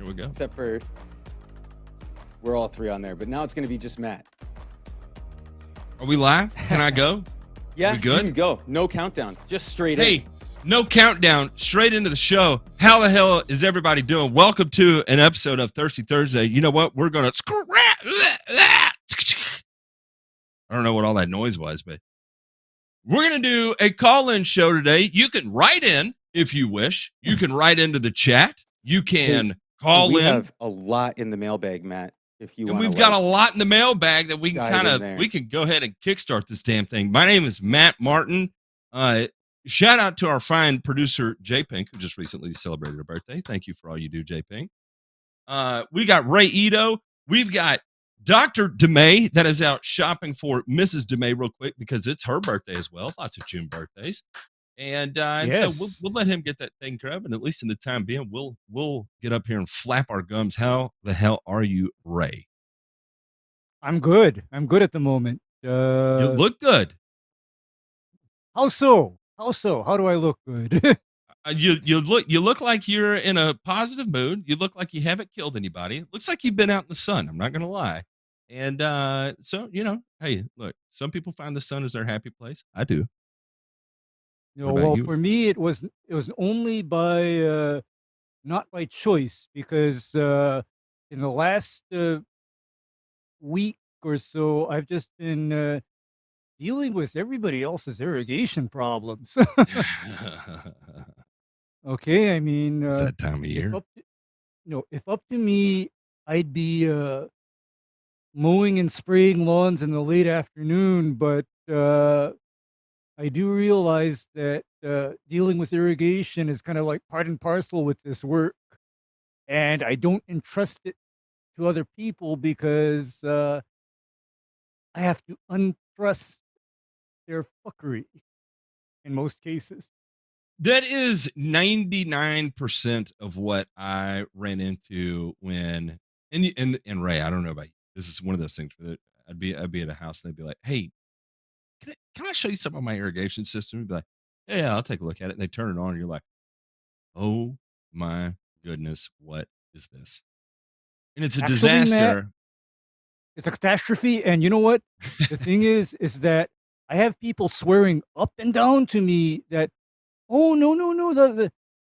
Here we go. Except for we're all three on there, but now it's going to be just Matt. Are we live? Can I go? Yeah, we good? You can go. No countdown. Just straight in. Hey, no countdown. Straight into the show. How the hell is everybody doing? Welcome to an episode of Thirsty Thursday. You know what? We're going to... I don't know what all that noise was, but we're going to do a call-in show today. You can write in if you wish. You can write into the chat. You can call in. We have a lot in the mailbag, Matt. If you and want, we've got a lot in the mailbag that we can we can go ahead and kickstart this damn thing. My name is Matt Martin. Shout out to our fine producer J Pink, who just recently celebrated her birthday. Thank you for all you do, J Pink. We got Ray Ito. We've got Dr. DeMay that is out shopping for Mrs. DeMay real quick because it's her birthday as well. Lots of June birthdays. And Yes. so we'll let him get that thing grabbed, and at least in the time being, we'll get up here and flap our gums. How the hell are you, Ray? I'm good. I'm good at the moment. You look good. How so? How so? How do I look good? You look like you're in a positive mood. You look like you haven't killed anybody. It looks like you've been out in the sun. I'm not gonna lie. And so hey, look, some people find the sun as their happy place. I do. No, What about well, you? for me, it was only by not by choice because in the last week or so, I've just been dealing with everybody else's irrigation problems. Okay, I mean, It's that time of year. if up to me, I'd be mowing and spraying lawns in the late afternoon, but I do realize that dealing with irrigation is kind of like part and parcel with this work, and I don't entrust it to other people because I have to untrust their fuckery in most cases. That is 99% of what I ran into when and Ray, I don't know about you. This is one of those things where I'd be at a house and they'd be like, "Hey, can I show you something on my irrigation system?" You'd be like, yeah, I'll take a look at it. And they turn it on and you're like, oh my goodness, what is this? And it's a Actually, disaster. Matt, it's a catastrophe, and you know what? The thing is that I have people swearing up and down to me that, oh no,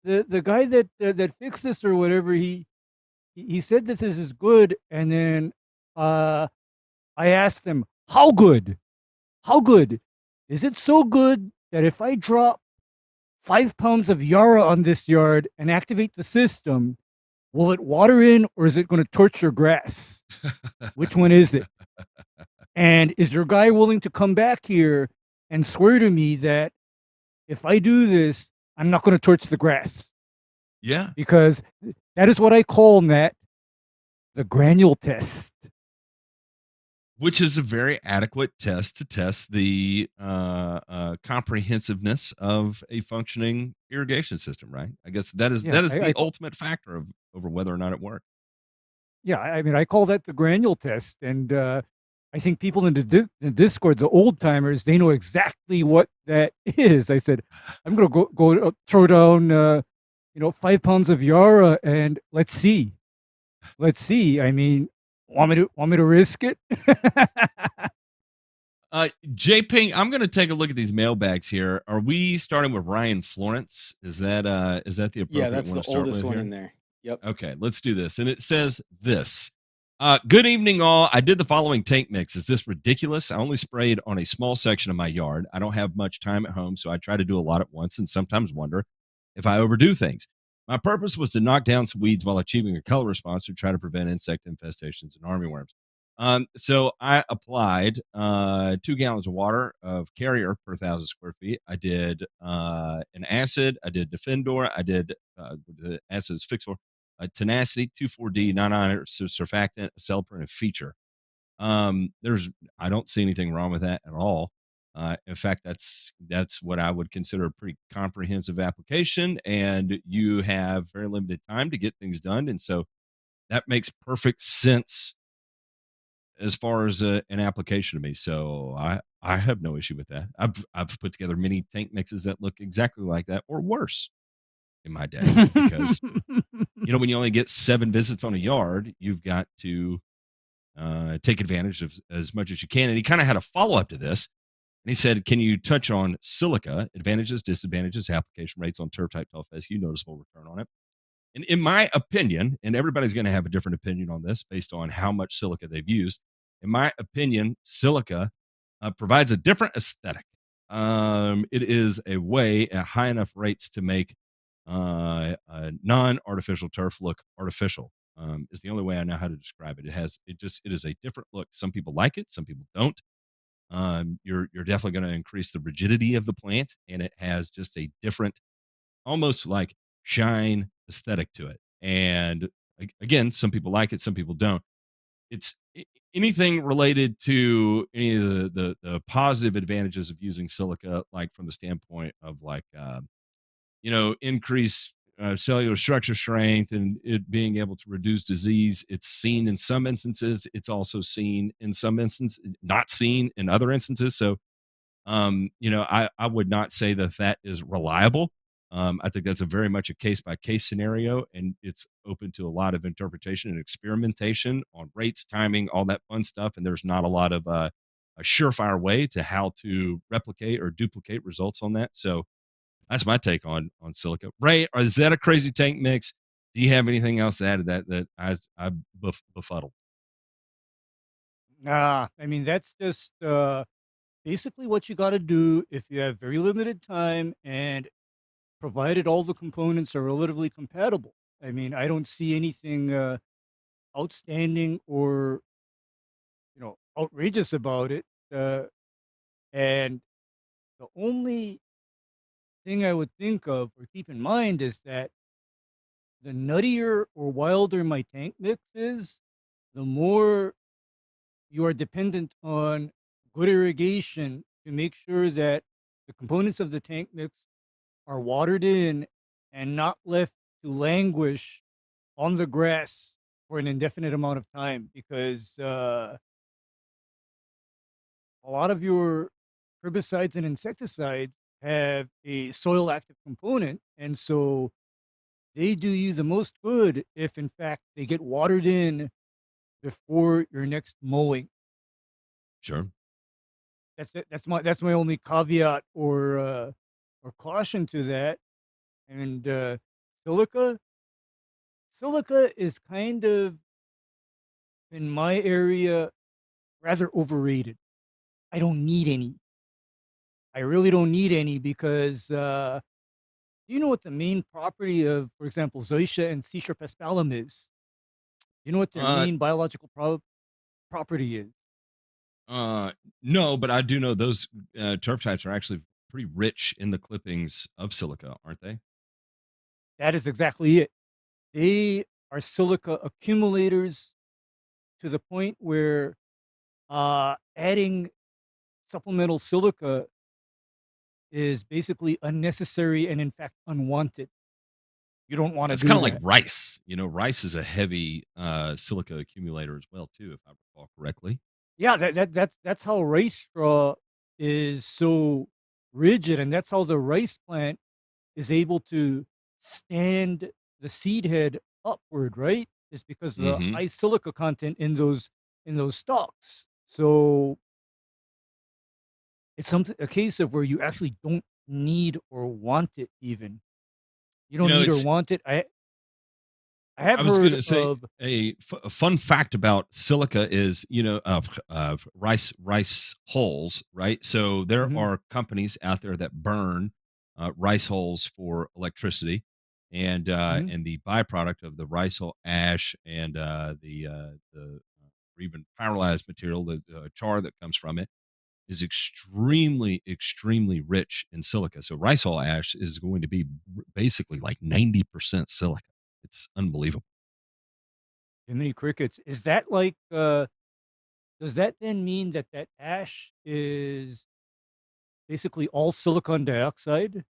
the guy that fixed this or whatever, he said this is good, and then I asked them how good, is it so good that if I drop 5 pounds of Yara on this yard and activate the system, will it water in or is it going to torch your grass? Which one is it? And is your guy willing to come back here and swear to me that if I do this, I'm not going to torch the grass? Yeah. Because that is what I call, Matt, the granule test. Which is a very adequate test to test the comprehensiveness of a functioning irrigation system, right? I guess that is the ultimate factor over whether or not it works. Yeah, I mean, I call that the granule test, and I think people in the Discord, the old timers, they know exactly what that is. I said, I'm going to go throw down, 5 pounds of Yara, and let's see. I mean, want me to risk it? J Ping, I'm going to take a look at these mailbags here. Are we starting with Ryan Florence? Is that the appropriate? Yeah, that's one the to start oldest with one here? in there. Yep. Okay, let's do this. And it says this. Good evening, all. I did the following tank mix. Is this ridiculous? I only sprayed on a small section of my yard. I don't have much time at home, so I try to do a lot at once and sometimes wonder if I overdo things. My purpose was to knock down some weeds while achieving a color response to try to prevent insect infestations and armyworms. So I applied 2 gallons of water of carrier per 1,000 square feet. I did an acid. I did Defendor. I did the acids Fixor, Tenacity, 2,4-D, 9 surfactant, Aceleprint, and Feature. I don't see anything wrong with that at all. In fact, that's what I would consider a pretty comprehensive application, and you have very limited time to get things done, and so that makes perfect sense as far as an application to me. So I have no issue with that. I've put together many tank mixes that look exactly like that or worse. in my day because when you only get 7 visits on a yard, you've got to take advantage of as much as you can. And he kind of had a follow up to this. And he said, can you touch on silica, advantages, disadvantages, application rates on turf type tall fescue, noticeable return on it? And in my opinion, and everybody's going to have a different opinion on this based on how much silica they've used. In my opinion, silica provides a different aesthetic. It is a way at high enough rates to make non-artificial turf look artificial. Is the only way I know how to describe it. It is a different look. Some people like it, some people don't. You're definitely going to increase the rigidity of the plant, and it has just a different, almost like shine aesthetic to it. And again, some people like it, some people don't. It's anything related to any of the positive advantages of using silica, like from the standpoint of like increase cellular structure strength and it being able to reduce disease. It's seen in some instances. It's also seen in some instances, not seen in other instances. So I would not say that is reliable. I think that's a very much a case by case scenario, and it's open to a lot of interpretation and experimentation on rates, timing, all that fun stuff. And there's not a lot of a surefire way to how to replicate or duplicate results on that. So that's my take on silica. Ray, is that a crazy tank mix? Do you have anything else to add to that I befuddled? Nah, I mean, that's just basically what you got to do if you have very limited time and provided all the components are relatively compatible. I mean, I don't see anything outstanding or outrageous about it. And the only thing I would think of or keep in mind is that the nuttier or wilder my tank mix is, the more you are dependent on good irrigation to make sure that the components of the tank mix are watered in and not left to languish on the grass for an indefinite amount of time, because a lot of your herbicides and insecticides have a soil active component, and so they do you the most good if in fact they get watered in before your next mowing. Sure. That's my only caveat or caution to that. And silica silica is kind of, in my area, rather overrated. I don't need any. I really don't need any because do you know what the main property of, for example, Zoysia and C. paspalum is? Do you know what their Uh, main biological property is? Uh, no, but I do know those turf types are actually pretty rich in the clippings of silica, aren't they? That is exactly it. They are silica accumulators to the point where adding supplemental silica is basically unnecessary and, in fact, unwanted. You don't want to It's kind do of like that. rice. Rice is a heavy silica accumulator as well, too, if I recall correctly. Yeah, that's how rice straw is so rigid, and that's how the rice plant is able to stand the seed head upward, right? It's because of the Hmm. high silica content in those stalks. So it's a case of where you actually don't need or want it even. You don't need or It's want it. I I have was going heard to say of a fun fact about silica is, of rice hulls, right? So there mhm, are companies out there that burn rice hulls for electricity, mhm. and the byproduct of the rice hull ash and the or even pyrolyzed material, the char that comes from it, is extremely, extremely rich in silica. So rice hull ash is going to be basically like 90% silica. It's unbelievable. Jiminy crickets. Is that like, does that then mean that that ash is basically all silicon dioxide?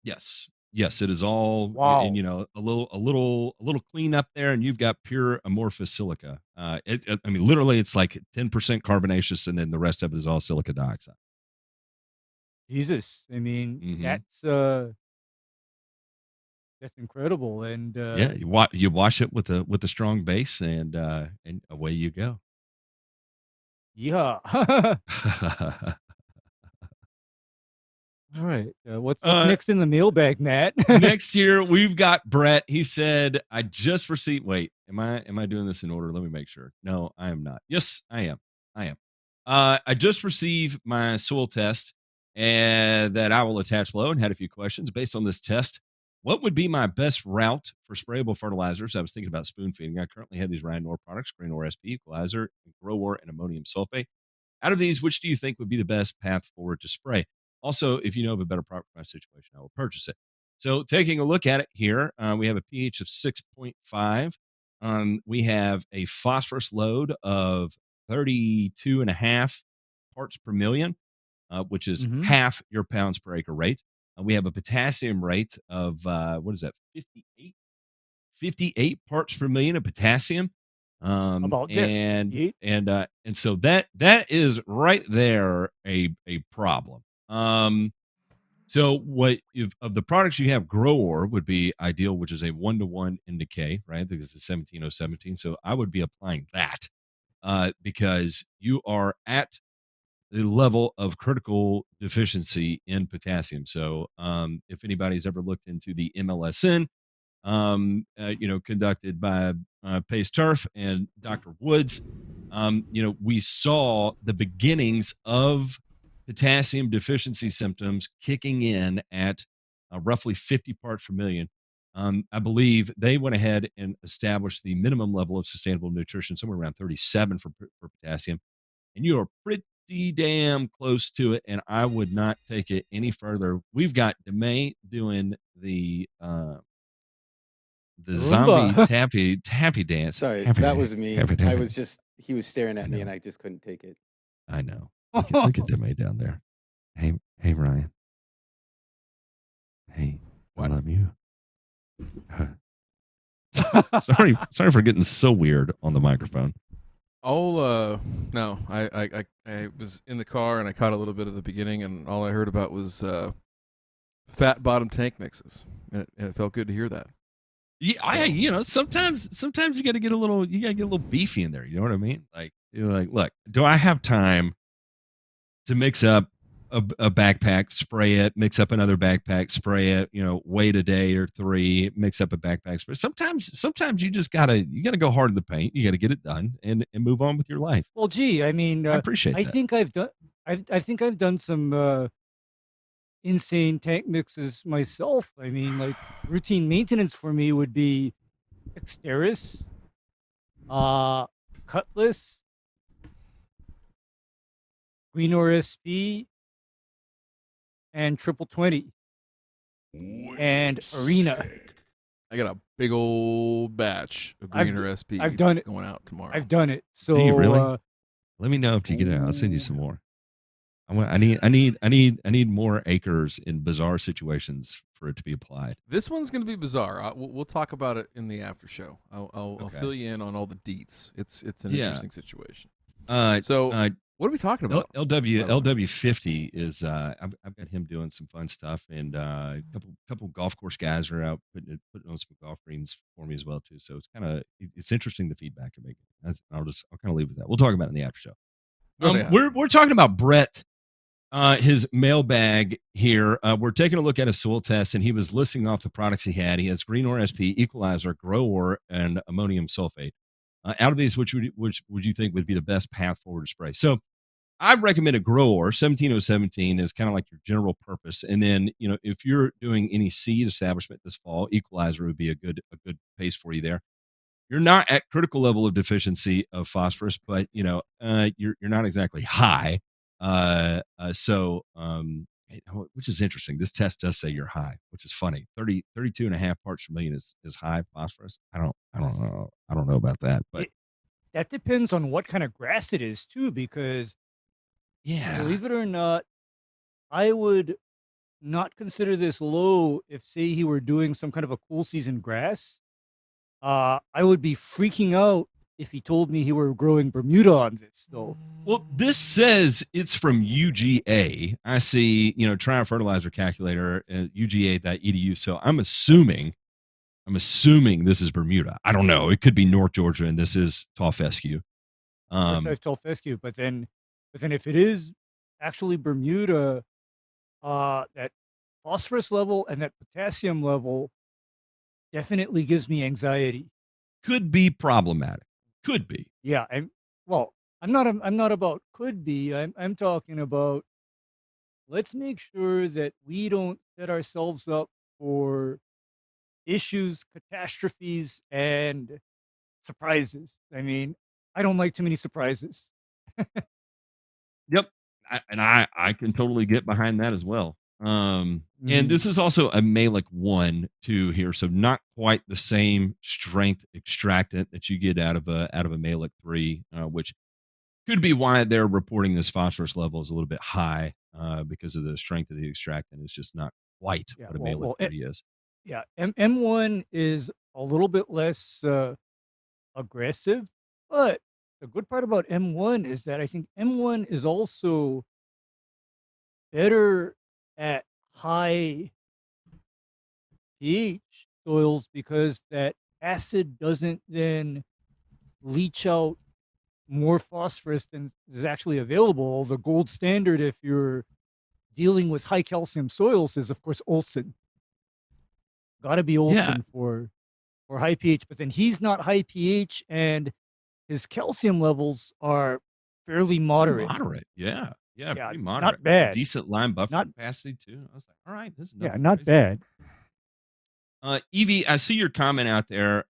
Yes. Yes, it is all and, Wow. a little clean up there, and you've got pure amorphous silica. I mean, literally, it's like 10% carbonaceous, and then the rest of it is all silica dioxide. Jesus. I mean, Mhm. that's That's incredible. And Yeah, you wash it with a strong base, and away you go. yeah. All right. What's Uh, next in the mailbag, Matt? Next year we've got Brett. He said, "I just received." Wait, am I doing this in order? Let me make sure. No, I am not. Yes, I am. I am. I just received my soil test, and that I will attach below, and had a few questions based on this test. What would be my best route for sprayable fertilizers? I was thinking about spoon feeding. I currently have these Renovo products: Granule SP Equalizer, Grower, and ammonium sulfate. Out of these, which do you think would be the best path forward to spray? Also, if you know of a better product for my situation, I will purchase it. So, taking a look at it here, we have a pH of 6.5. We have a phosphorus load of 32 and a half parts per million, which is Hmm. half your pounds per acre rate. We have a potassium rate of, what is that, 58? 58 parts per million of potassium. About that. And so that is right there a problem. So what if of the products you have, Grower would be ideal, which is a 1-to-1 in decay, right? Because it's 17017. So I would be applying that because you are at the level of critical deficiency in potassium. So if anybody's ever looked into the MLSN, conducted by Pace Turf and Dr. Woods, we saw the beginnings of potassium deficiency symptoms kicking in at roughly 50 parts per million. I believe they went ahead and established the minimum level of sustainable nutrition, somewhere around 37 for potassium. And you are pretty damn close to it. And I would not take it any further. We've got DeMay doing the The zombie Roomba. taffy dance. Sorry, Taffy that dance, was me. taffy I taffy. was just he was staring I at me and know. I just couldn't take it. I know. Look at Deme down there. Hey, Ryan. Hey, I What? love you. Sorry for getting so weird on the microphone. No, I was in the car and I caught a little bit of the beginning, and all I heard about was fat bottom tank mixes, and it felt good to hear that. Yeah, sometimes you got to get a little beefy in there. You know what I mean? Like, look, do I have time to mix up a backpack, spray it, mix up another backpack, spray it, wait a day or three, mix up a backpack spray. Sometimes you just gotta go hard in the paint. You gotta get it done and move on with your life. Well, gee, I mean, I appreciate I that. think I've done some insane tank mixes myself. I mean, like routine maintenance for me would be Exteris, Cutlass, Green SP, and Triple 20, and Arena. I got a big old batch of Greener SP. I've done it. Going out tomorrow. I've done it. So Do you really? Let me know if you get it. I'll send you some more. I need more acres in bizarre situations for it to be applied. This one's going to be bizarre. We'll talk about it in the after show. I'll Okay. fill you in on all the deets. It's an Yeah. interesting situation. So What are we talking about? LW50 is I've got him doing some fun stuff, and a couple golf course guys are out putting on some golf greens for me as well too. So it's interesting the feedback I'm making. I'll kind of leave it at that. We'll talk about it in the after show. We're talking about Brett, his mailbag here. We're taking a look at a soil test, and he was listing off the products he had. He has Green Ore SP, Equalizer, Grower, and ammonium sulfate. Out of these, which would you think would be the best path forward to spray? So I recommend a Grower. 17017 is kind of like your general purpose. And then, if you're doing any seed establishment this fall, Equalizer would be a good pace for you there. You're not at critical level of deficiency of phosphorus, but you're not exactly high. Which is interesting. This test does say you're high, which is funny. 32 and a half parts per million is high phosphorus. I don't know. I don't know about that, but that depends on what kind of grass it is too, because believe it or not, I would not consider this low if, say, he were doing some kind of a cool season grass. I would be freaking out if he told me he were growing Bermuda on this, though. Well, this says it's from UGA. I see, try a fertilizer calculator at uga.edu. So I'm assuming I'm assuming this is Bermuda. I don't know. It could be North Georgia, and this is tall fescue. First I've told fescue, but then if it is actually Bermuda, that phosphorus level and that potassium level definitely gives me anxiety. Could be problematic. Could be. Yeah, I'm not about could be. I'm talking about let's make sure that we don't set ourselves up for issues, catastrophes, and surprises. I mean, I don't like too many surprises. Yep. I can totally get behind that as well. And this Mm. is also a Malic 1 2 here, so not quite the same strength extractant that you get out of a Malic 3, which could be why they're reporting this phosphorus level is a little bit high, because of the strength of the extractant is just not quite Yeah, what a Malic 3 is. yeah, M1 is a little bit less aggressive, but the good part about M1 is that I think M1 is also better at high pH soils because that acid doesn't then leach out more phosphorus than is actually available. The gold standard, if you're dealing with high calcium soils, is of course Olson. Got to be Yeah. Olson for high pH, but then he's not high pH, and his calcium levels are fairly moderate. Moderate. Yeah. Yeah, Yeah, pretty moderate. not bad. Decent lime buffer Not capacity too. I was like, all right, this is yeah, nothing not crazy. bad. Evie, I see your comment out there.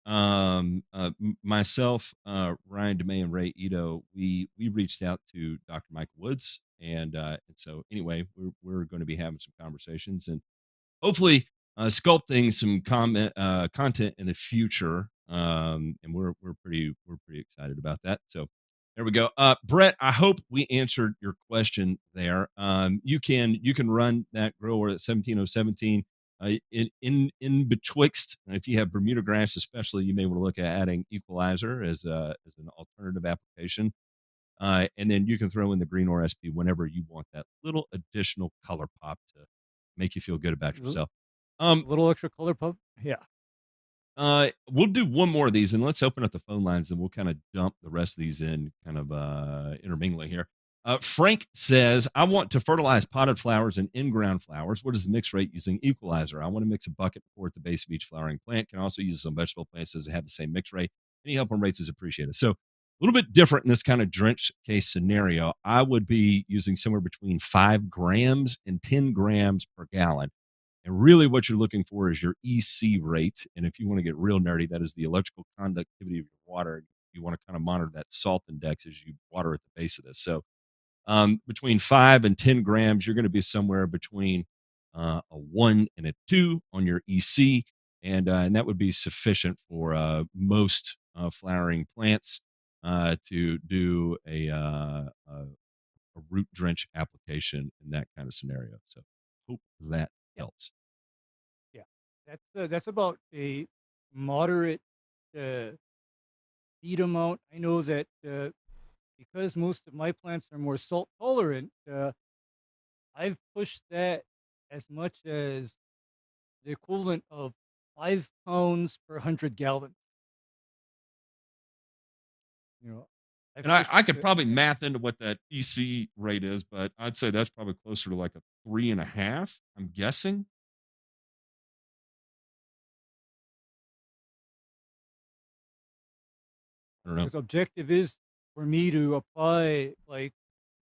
Myself, Ryan DeMay, and Ray Ito, we reached out to Dr. Michael Woods, and so anyway, we're going to be having some conversations and hopefully sculpting some content in the future. And we're pretty excited about that. So there we go. Brett, I hope we answered your question there. You can run that grower at 17017. In betwixt, if you have Bermuda grass, especially, you may want to look at adding equalizer as an alternative application. And then you can throw in the green or SP whenever you want that little additional color pop to make you feel good about A yourself. Um, little extra color pump. Yeah. we'll do one more of these and let's open up the phone lines and we'll kind of dump the rest of these in kind of intermingling here. Frank says, I want to fertilize potted flowers and in-ground flowers. What is the mix rate using equalizer? I want to mix a bucket pour at the base of each flowering plant. Can also use some vegetable plants. Does it have the same mix rate? Any help on rates is appreciated. So a little bit different in this kind of drench case scenario. I would be using somewhere between 5 grams and 10 grams per gallon. And really, what you're looking for is your EC rate. And if you want to get real nerdy, that is the electrical conductivity of your water. You want to kind of monitor that salt index as you water at the base of this. So, between 5 and 10 grams, you're going to be somewhere between a 1 and a 2 on your EC. And that would be sufficient for most flowering plants to do a root drench application in that kind of scenario. So, hope that Yeah. helps. Yeah. That's about a moderate feed amount. I know that because most of my plants are more salt tolerant, I've pushed that as much as the equivalent of 5 pounds per 100 gallons. You know, I've And I, pushed I could it. probably math into what that EC rate is, but I'd say that's probably closer to like a 3.5. I'm guessing. I don't know. Because objective is for me to apply like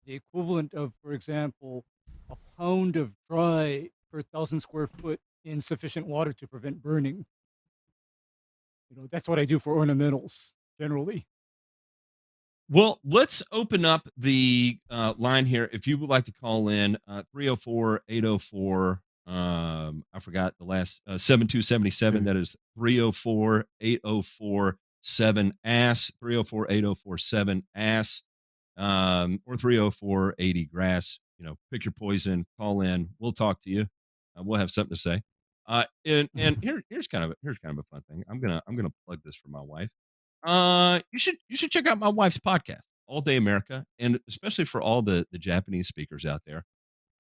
the equivalent of, for example, a pound of dry per 1,000 square foot in sufficient water to prevent burning. That's what I do for ornamentals generally. Well, let's open up the line here. If you would like to call in, 304 804, I forgot the last 7277. That is 304 804 7 304 804 7 or 304 80 grass. Pick your poison, call in. We'll talk to you. We'll have something to say. And here's kind of a fun thing. I'm gonna plug this for my wife. You should check out my wife's podcast, All Day America, and especially for all the Japanese speakers out there.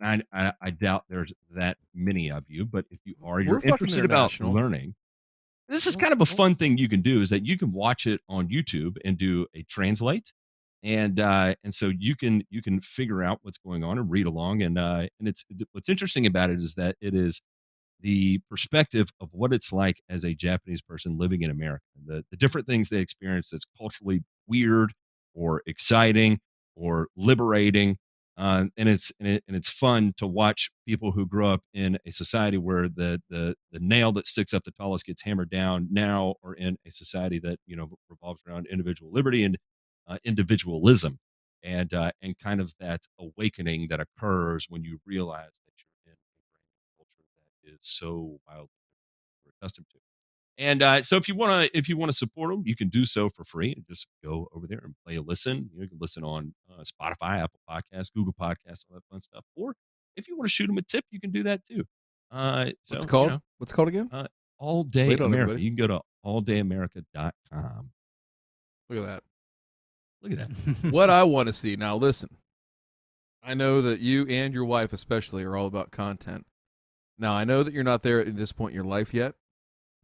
I doubt there's that many of you, but if you are, We're you're fucking interested about international. learning. This is kind of a fun thing you can do, is that you can watch it on YouTube and do a translate, and so you can figure out what's going on and read along, and it's what's interesting about it is that it is the perspective of what it's like as a Japanese person living in America, the different things they experience that's culturally weird or exciting or liberating. And it's fun to watch people who grow up in a society where the nail that sticks up the tallest gets hammered down now, or in a society that revolves around individual liberty and individualism, and kind of that awakening that occurs when you realize that you're in a culture that is so wildly different than you're accustomed to. And so if you want to support them, you can do so for free and just go over there and play a listen. You can listen on Spotify, Apple Podcasts, Google Podcasts, all that fun stuff. Or if you want to shoot them a tip, you can do that too. What's it called? What's it called again? All Day Wait on America. everybody. You can go to alldayamerica.com. Look at that. Look at that. What I want to see now. Listen, I know that you and your wife especially are all about content. Now I know that you're not there at this point in your life yet.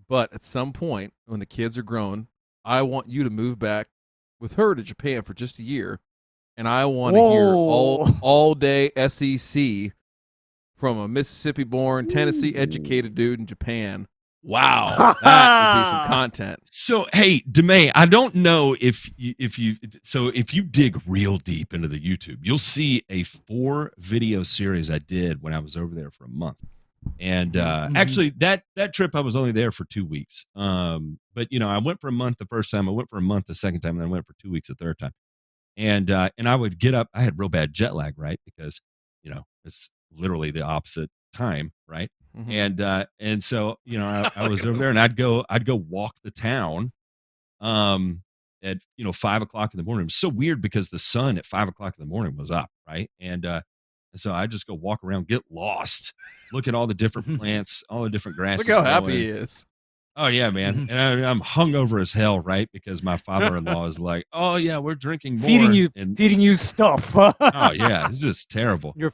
But at some point, when the kids are grown, I want you to move back with her to Japan for just a year, and I want to hear all day SEC from a Mississippi-born, Tennessee-educated dude in Japan. Wow, that would be some content. So, hey, DeMay, I don't know if you dig real deep into the YouTube, you'll see a 4-video series I did when I was over there for a month. And actually, that trip I was only there for 2 weeks. But I went for a month the first time. I went for a month the second time, and then I went for 2 weeks the third time. And I would get up. I had real bad jet lag, right? Because it's literally the opposite time, right? Mm-hmm. And so I was over there, and I'd go walk the town at 5 o'clock in the morning. It was so weird because the sun at 5 o'clock in the morning was up, right? And so I just go walk around, get lost, look at all the different plants, all the different grasses. Look how happy he is. Oh yeah, man. And I'm hungover as hell, right? Because my father-in-law is like, "Oh yeah, we're drinking more." Feeding you stuff. Oh yeah, it's just terrible. But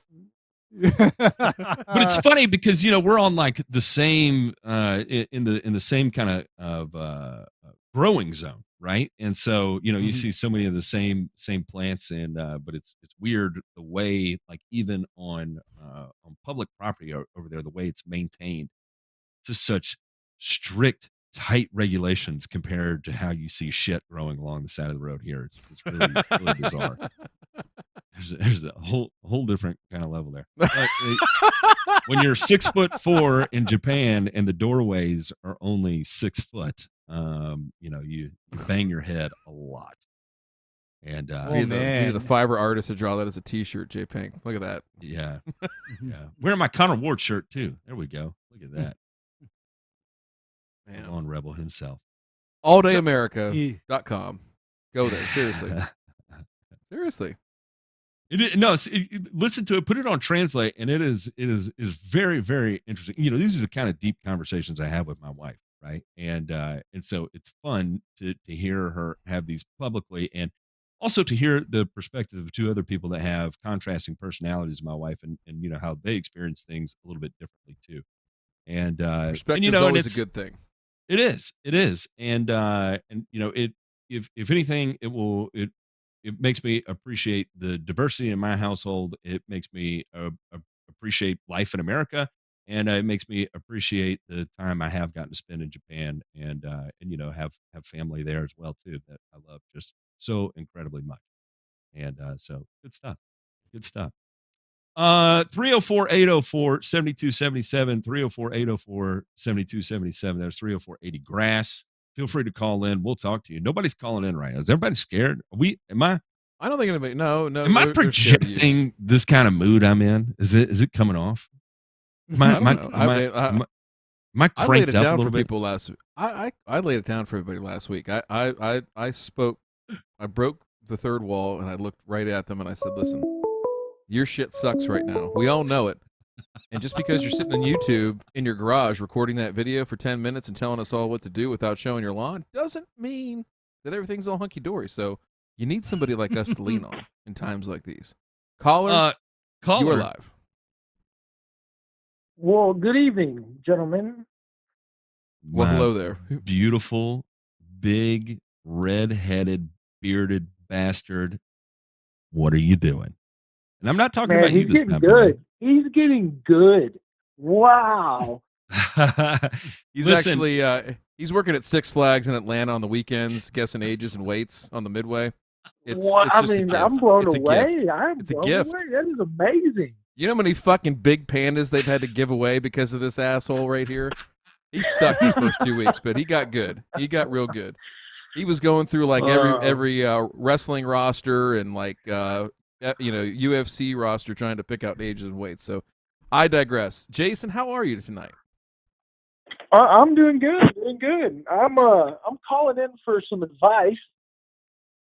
it's funny because we're on like the same in the same kind of growing zone, right? And so you see so many of the same plants, and but it's weird the way, like, even on public property over there, the way it's maintained to such strict, tight regulations compared to how you see shit growing along the side of the road here. It's really bizarre. There's a whole different kind of level there. But when you're 6'4" in Japan and the doorways are only 6 foot, you bang your head a lot. And we need the fiber artist to draw that as a T-shirt, J Pink. Look at that. Yeah, yeah. Wearing my Connor Ward shirt too. There we go. Look at that. Man, on Rebel himself. Alldayamerica.com. Go there. Seriously. Seriously. Listen to it. Put it on translate, and it is very, very interesting. These are the kind of deep conversations I have with my wife, right? And so it's fun to hear her have these publicly, and also to hear the perspective of 2 other people that have contrasting personalities, my wife, and how they experience things a little bit differently too. And perspective is always a good thing. It is, and if anything, it makes me appreciate the diversity in my household. It makes me appreciate life in America, and it makes me appreciate the time I have gotten to spend in Japan, and have family there as well too that I love just so incredibly much. And so good stuff. 304-804-7277, 304-804-7277. There's 304-80 grass. Feel free to call in. We'll talk to you. Nobody's calling in right now. Is everybody scared? I don't think anybody. No. Am I projecting this kind of mood I'm in? Is it coming off? Am I cranked up a little bit? People last week. I laid it down for everybody last week. I spoke. I broke the third wall, and I looked right at them, and I said, "Listen, your shit sucks right now. We all know it. And just because you're sitting on YouTube in your garage recording that video for 10 minutes and telling us all what to do without showing your lawn doesn't mean that everything's all hunky-dory. So you need somebody like us to lean on in times like these. Caller, you are live. Well, good evening, gentlemen. Well, My hello there. beautiful, big, red-headed, bearded bastard. What are you doing? And I'm not talking Man, about you he's this getting time, buddy. good. He's getting good. Wow. He's Listen, actually he's working at Six Flags in Atlanta on the weekends, guessing ages and weights on the Midway. It's I just a mean, gift. I'm blown It's a away. gift. I'm It's a blown gift. away. That is amazing. You know how many fucking big pandas they've had to give away because of this asshole right here? He sucked his first 2 weeks, but he got good. He got real good. He was going through like every wrestling roster and like UFC roster trying to pick out ages and weights. So I digress. Jason, how are you tonight? I'm doing good. Doing good. I'm calling in for some advice.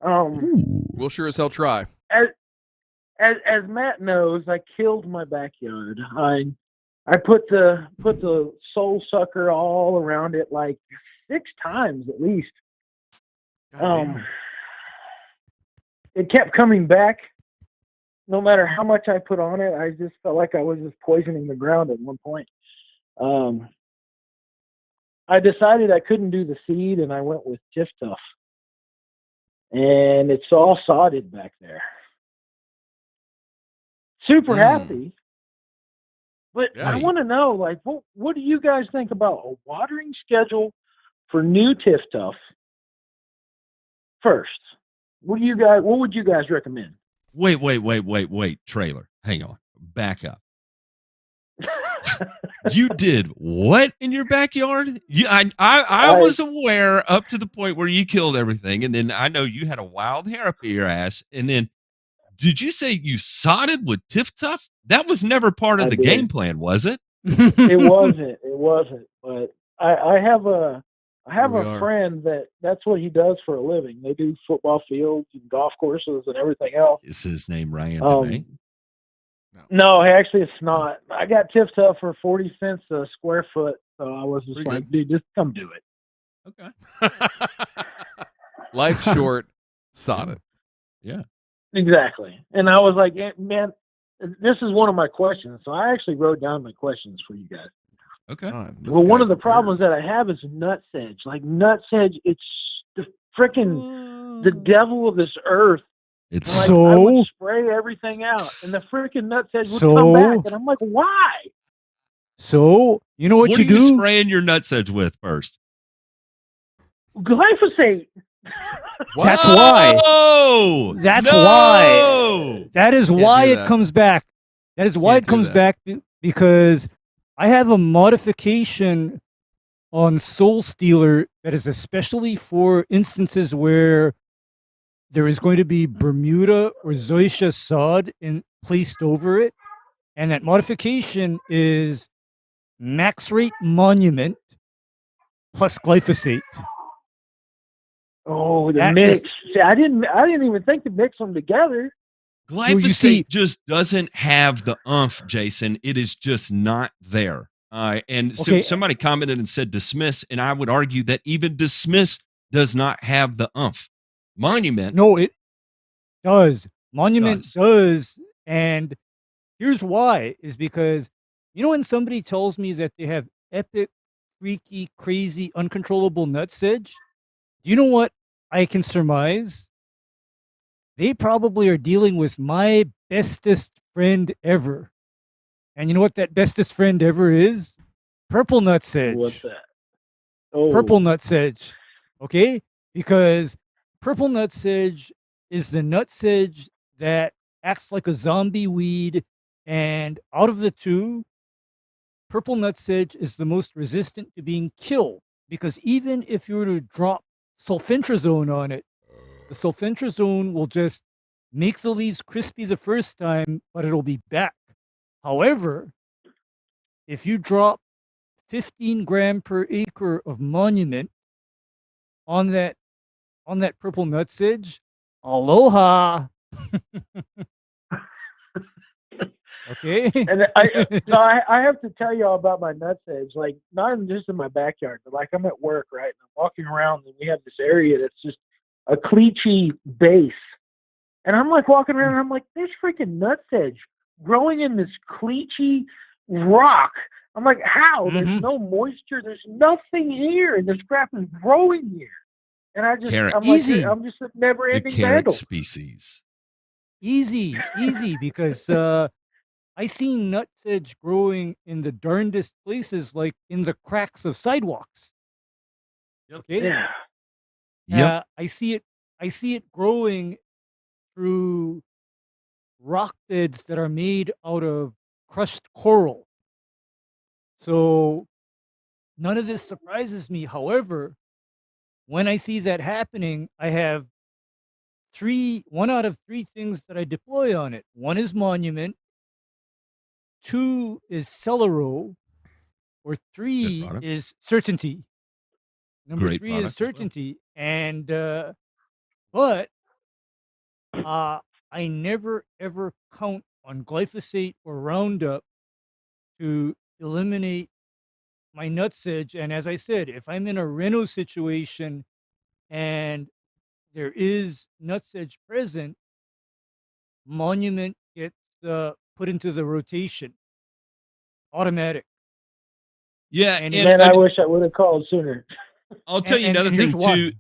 We'll sure as hell try. As Matt knows, I killed my backyard. I put the soul sucker all around it like 6 times at least. It kept coming back. No matter how much I put on it, I just felt like I was just poisoning the ground at one point. I decided I couldn't do the seed, and I went with Tiff Tuff. And it's all sodded back there. Super happy. But Yeah. I want to know, like, what do you guys think about a watering schedule for new Tiff Tuff first? What would you guys recommend? Wait, trailer. Hang on. Back up. You did what in your backyard? I was aware up to the point where you killed everything, and then I know you had a wild hair up your ass, and then did you say you sodded with Tiff Tuff? That was never part of the game plan, was it? It wasn't. But I have a friend that's what he does for a living. They do football fields and golf courses and everything else. Is his name Ryan DeMay? No, actually it's not. I got Tiff Tuff for 40 cents a square foot, so I was just Pretty like, good. dude, just come do it. Okay. Life short, sod. Yeah. Exactly. And I was like, man, this is one of my questions. So I actually wrote down my questions for you guys. Okay. Well, one of the problems that I have is nutsedge. Like nutsedge, it's the freaking the devil of this earth. It's Like, So? I would spray everything out, and the freaking nutsedge would come back, and I'm like, why? So, you know what What you are you do? spraying your nutsedge with first? Glyphosate. That's why. Oh, That's no! why. That is why do it that. comes back. That is why Can't it do comes that. back because I have a modification on Soul Stealer that is especially for instances where there is going to be Bermuda or Zoysia sod placed over it. And that modification is max rate monument plus glyphosate. Oh, the That mix. is- See, I didn't even think to mix them together. Glyphosate you see- just doesn't have the umph, Jason. It is just not there. And so Okay. somebody commented and said dismiss, and I would argue that even dismiss does not have the umph. Monument. No, it does. Monument does. And here's why, is because, you know, when somebody tells me that they have epic, freaky, crazy, uncontrollable nutsedge, do you know what I can surmise? They probably are dealing with my bestest friend ever. And you know what that bestest friend ever is? Purple nutsedge. What's that? Oh, Purple nutsedge. Okay? Because purple nutsedge is the nutsedge that acts like a zombie weed, and out of the two, purple nutsedge is the most resistant to being killed, because even if you were to drop sulfentrazone on it, the sulfentrazone will just make the leaves crispy the first time, but it'll be back. However, if you drop 15 gram per acre of monument on that purple nutsedge, aloha. Okay. And I have to tell y'all about my nutsedge. Like, not even just in my backyard, but like I'm at work, right? And I'm walking around, and we have this area that's just a cleachy base. And I'm like walking around, and I'm like, there's freaking nutsedge growing in this cleachy rock. I'm like, how? Mhm. There's no moisture. There's nothing here, and this crap is growing here. And I'm Carrots. like, Easy. I'm just a never-ending carrot battle. species. Easy, because I seen nutsedge growing in the darndest places, like in the cracks of sidewalks. Yep. Okay, Yeah. Yep. I see it growing through rock beds that are made out of crushed coral. So none of this surprises me. However, when I see that happening, I have one out of three things that I deploy on it. One is monument, two is Celero, or three product. is certainty. Number Great three is product as well. certainty. And but I never ever count on glyphosate or Roundup to eliminate my nutsedge. And as I said, if I'm in a Reno situation and there is nutsedge present, monument gets put into the rotation, automatic. Yeah, And and Man, I I mean, wish I would have called sooner. I'll tell you another here's thing why. too.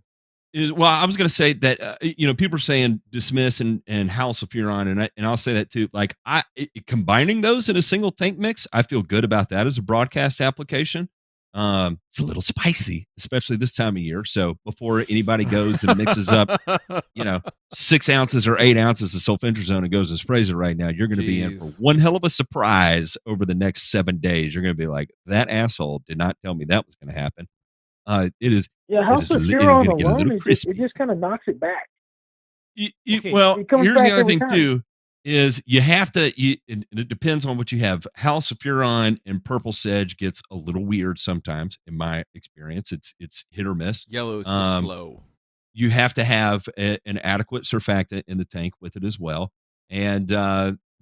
Well, I was going to say that people are saying dismiss and house if you're on, and I'll say that too. Like combining those in a single tank mix, I feel good about that as a broadcast application. It's a little spicy, especially this time of year. So before anybody goes and mixes up, 6 ounces or 8 ounces of sulfentrazone and goes and sprays it right now, you're going to be in for Jeez. one hell of a surprise over the next 7 days. You're going to be like, that asshole did not tell me that was going to happen. It is House of it is Huron going to get a alone, little it crispy. just kind of knocks it back. Okay. Well, It comes here's back the other every thing time. too, is you have to, and it depends on what you have. House of Huron and purple sedge gets a little weird sometimes. In my experience, it's hit or miss. Yellow is just slow. You have to have an adequate surfactant in the tank with it as well. And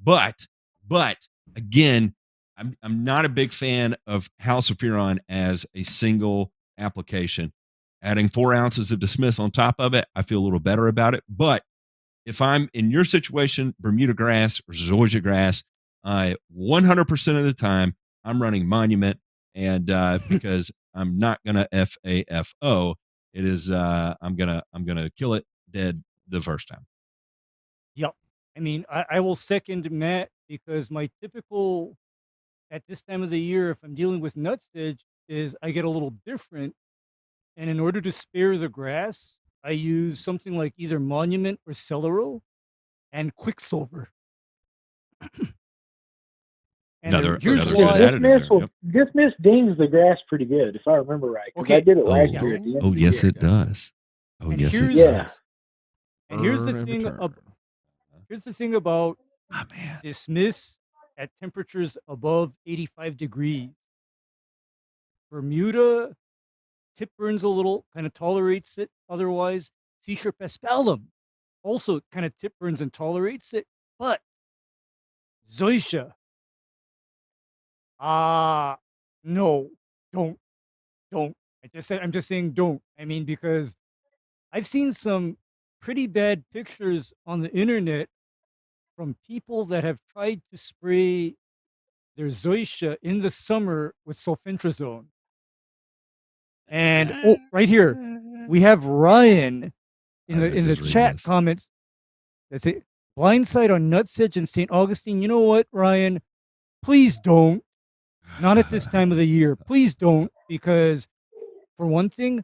but again, I'm not a big fan of House of Huron as a single application. Adding 4 ounces of dismiss on top of it, I feel a little better about it. But if I'm in your situation, Bermuda grass or Zoysia grass, 100% of the time I'm running monument, and because I'm not gonna FAFO, it is I'm gonna kill it dead the first time. Yep. I mean, I will second Matt, because my typical at this time of the year, if I'm dealing with nutsedge, is I get a little different. And in order to spare the grass, I use something like either monument or Celero and Quicksilver. And Another here's good why. additive there, yep. Dismiss dings the grass pretty good, if I remember right. Because I Okay. did it last Oh, year at the end oh of the yes, year. it does. Oh And yes, it here's- Yeah. does. And here's the Burn and thing. return. Here's the thing about Oh man. dismiss at temperatures above 85 degrees. Bermuda tip burns a little, kind of tolerates it. Otherwise, C. paspalum also kind of tip burns and tolerates it. But Zoysia, no, don't. I'm just saying don't. I mean, because I've seen some pretty bad pictures on the internet from people that have tried to spray their Zoysia in the summer with sulfentrazone. And right here, we have Ryan in the chat comments. That's it. Blindside on nutsedge in St. Augustine. You know what, Ryan? Please don't. Not at this time of the year. Please don't, because for one thing,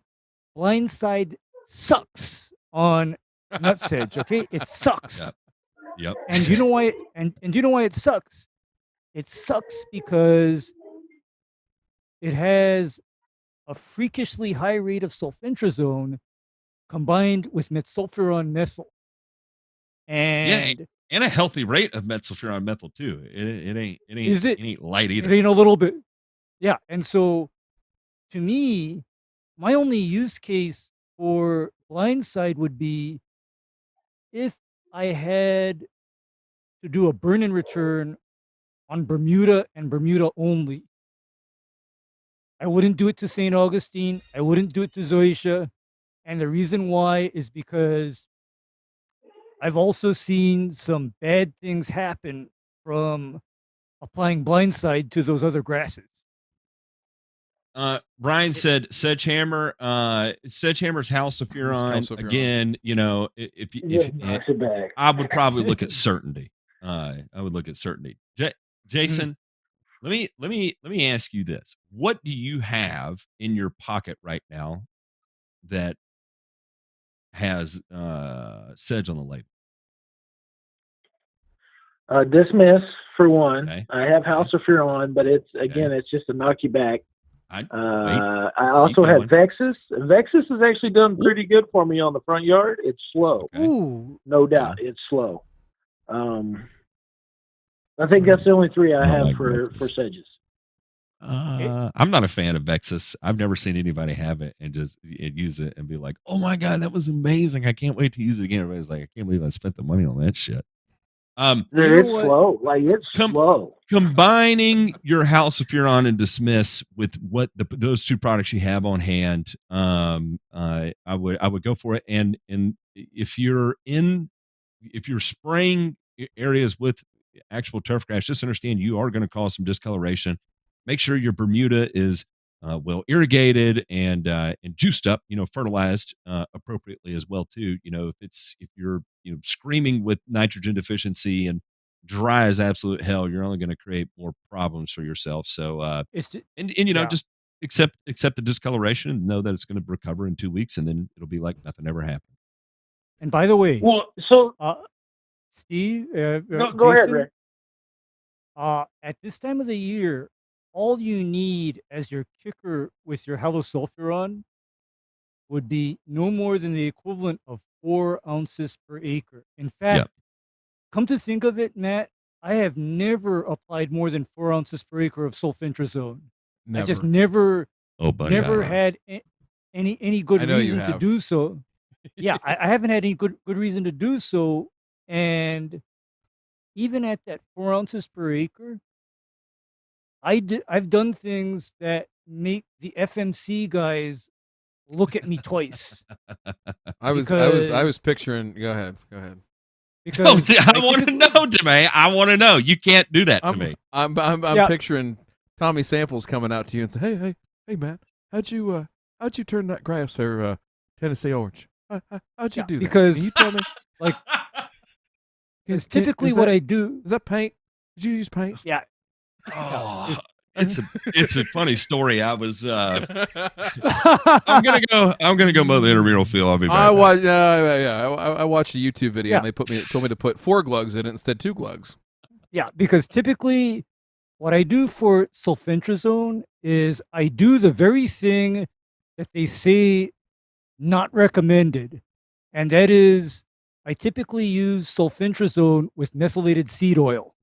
blindside sucks on nutsedge. Okay, it sucks. Yep. And you know why? And you know why it sucks? It sucks because it has a freakishly high rate of sulfentrazone combined with metsulfuron methyl. And a healthy rate of metsulfuron methyl too. It ain't light either. It ain't a little bit. Yeah. And so to me, my only use case for blindside would be if I had to do a burn and return on Bermuda and Bermuda only. I wouldn't do it to St. Augustine. I wouldn't do it to Zoysia. And the reason why is because I've also seen some bad things happen from applying blindside to those other grasses. Brian said Sedgehammer. Sedgehammer's House of Furon. Again, if I would probably look at certainty. I would look at certainty. Jason, let me ask you this: what do you have in your pocket right now that has sedge on the label? Dismiss for one. Okay. I have House of Furon, but it's just to knock you back. I also have Vexus. Vexus has actually done pretty good for me on the front yard. It's slow. Okay. Ooh. No doubt. It's slow. I think that's the only three I have for sedges. I'm not a fan of Vexus. I've never seen anybody have it and just use it and be like, "Oh my god, that was amazing! I can't wait to use it again." Everybody's like, "I can't believe I spent the money on that shit." It's slow. Like it's slow. Combining your House of Furon and Dismiss with what those two products you have on hand, I would go for it. And if you're spraying areas with actual turf grass, just understand you are going to cause some discoloration. Make sure your Bermuda is well irrigated and juiced up, fertilized appropriately as well too. If you're screaming with nitrogen deficiency and dry as absolute hell, you're only going to create more problems for yourself. So just accept the discoloration and know that it's going to recover in 2 weeks, and then it'll be like nothing ever happened. And by the way, Steve, go ahead, Rick. At this time of the year, all you need as your kicker with your halosulfuron would be no more than the equivalent of 4 ounces per acre. In fact, come to think of it, Matt, I have never applied more than 4 ounces per acre of sulfentrazone. I just never had any good reason to do so. Yeah, I haven't had any good reason to do so. And even at that 4 ounces per acre, I've done things that make the FMC guys look at me twice. I was picturing. Go ahead. Because I want to know, Demay. I want to know. You can't do that to me. I'm picturing Tommy Samples coming out to you and say, "Hey, Matt, how'd you turn that grass there, Tennessee orange? How'd you do that? Because can you tell me, because typically what I do is that paint. Did you use paint? Yeah. Oh, it's a funny story. I was I'm gonna go mow the intramural field. I'll be back. I watched a YouTube video and they told me to put 4 glugs in it instead 2 glugs. Yeah, because typically what I do for sulfentrazone is I do the very thing that they say not recommended, and that is I typically use sulfentrazone with methylated seed oil.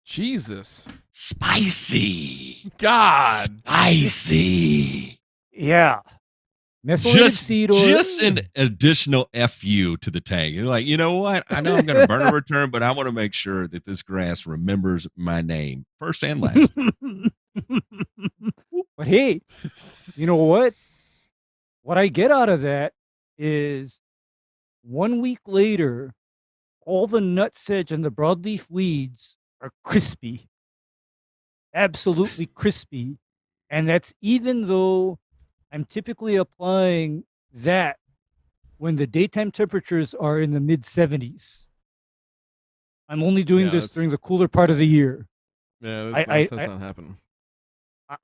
Jesus. Spicy. God. Spicy. Yeah. Methylated seed oil. Just an additional FU to the tank. You're like, you know what? I know I'm going to burn a return, but I want to make sure that this grass remembers my name, first and last. But hey, you know what? What I get out of that is 1 week later, all the nutsedge and the broadleaf weeds are crispy, absolutely crispy. And that's even though I'm typically applying that when the daytime temperatures are in the mid 70s. I'm only doing this during the cooler part of the year. Yeah, that's not happening.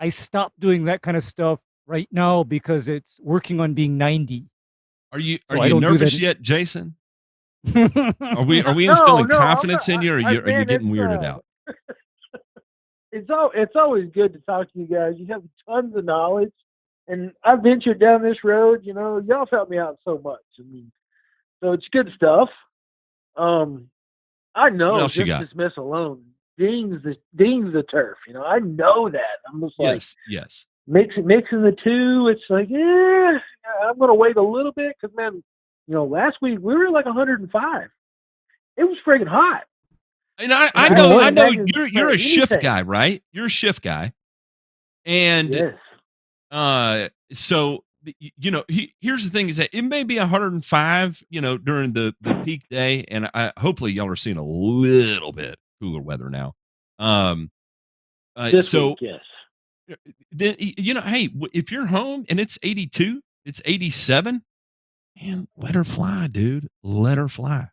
I stopped doing that kind of stuff right now because it's working on being 90. Are you nervous yet, Jason? Are we instilling confidence in you, or are you getting weirded out? It's always good to talk to you guys. You have tons of knowledge, and I've ventured down this road. Y'all have helped me out so much. So it's good stuff. I know just Dismiss alone dings the turf. I know that. I'm just yes. Mixing the two, it's like, I'm going to wait a little bit because, man, last week we were like 105. It was friggin' hot. And I know you're a shift guy, right? You're a shift guy. And so, here's the thing is that it may be 105, during the peak day. And hopefully y'all are seeing a little bit cooler weather now. This week, yes. then hey, if you're home and it's 82, it's 87, man, let her fly, dude. Let her fly.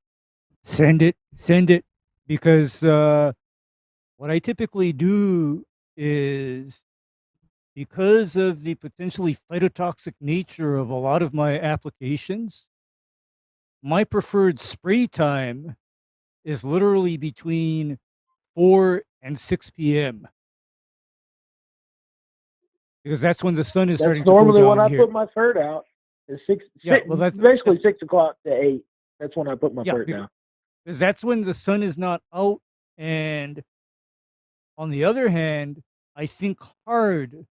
Send it, because what I typically do is, because of the potentially phytotoxic nature of a lot of my applications, my preferred spray time is literally between 4 and 6 p.m. because that's when the sun is starting That's to go normally when down I here. put my fert out. It's that's basically 6 o'clock to 8. That's when I put my fert down. Because that's when the sun is not out. And on the other hand, I think hard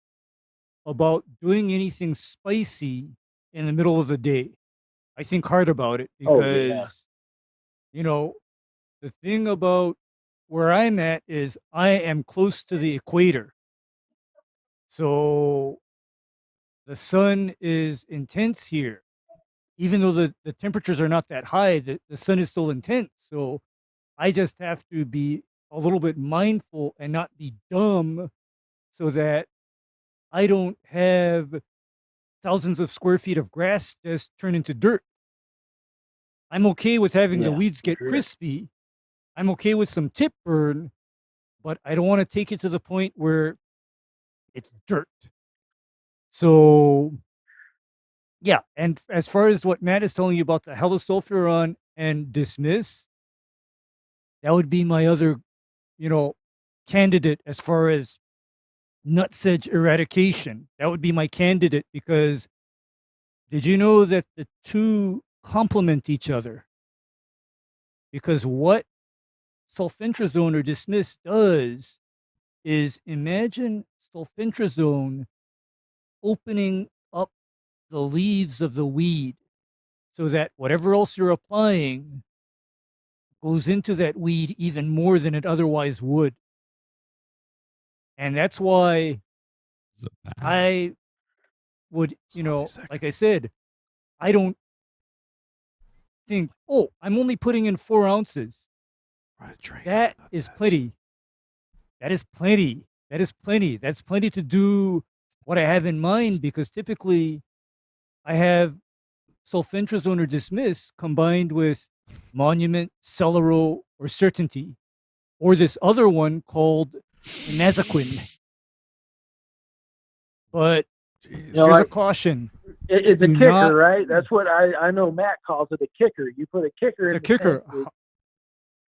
about doing anything spicy in the middle of the day. I think hard about it because, the thing about where I'm at is I am close to the equator. So the sun is intense here. Even though the temperatures are not that high, the sun is still intense. So I just have to be a little bit mindful and not be dumb so that I don't have thousands of square feet of grass just turn into dirt. I'm okay with having the weeds get crispy. I'm okay with some tip burn, but I don't want to take it to the point where it's dirt. So, yeah. And as far as what Matt is telling you about the halosulfuron and dismiss, that would be my other, candidate as far as nutsedge eradication. That would be my candidate because did you know that the two complement each other? Because what sulfentrazone or dismiss does is, imagine sulfentrazone opening up the leaves of the weed so that whatever else you're applying goes into that weed even more than it otherwise would. And that's why I would, like I said, I don't think, I'm only putting in 4 ounces. That is plenty. That is plenty. That is plenty. That's plenty to do what I have in mind, because typically I have sulfentrazone or dismiss combined with monument, celero, or certainty, or this other one called imazaquin. But here's a caution. It's a kicker, right? That's what I know Matt calls it, a kicker. You put a kicker in a kicker. Tank.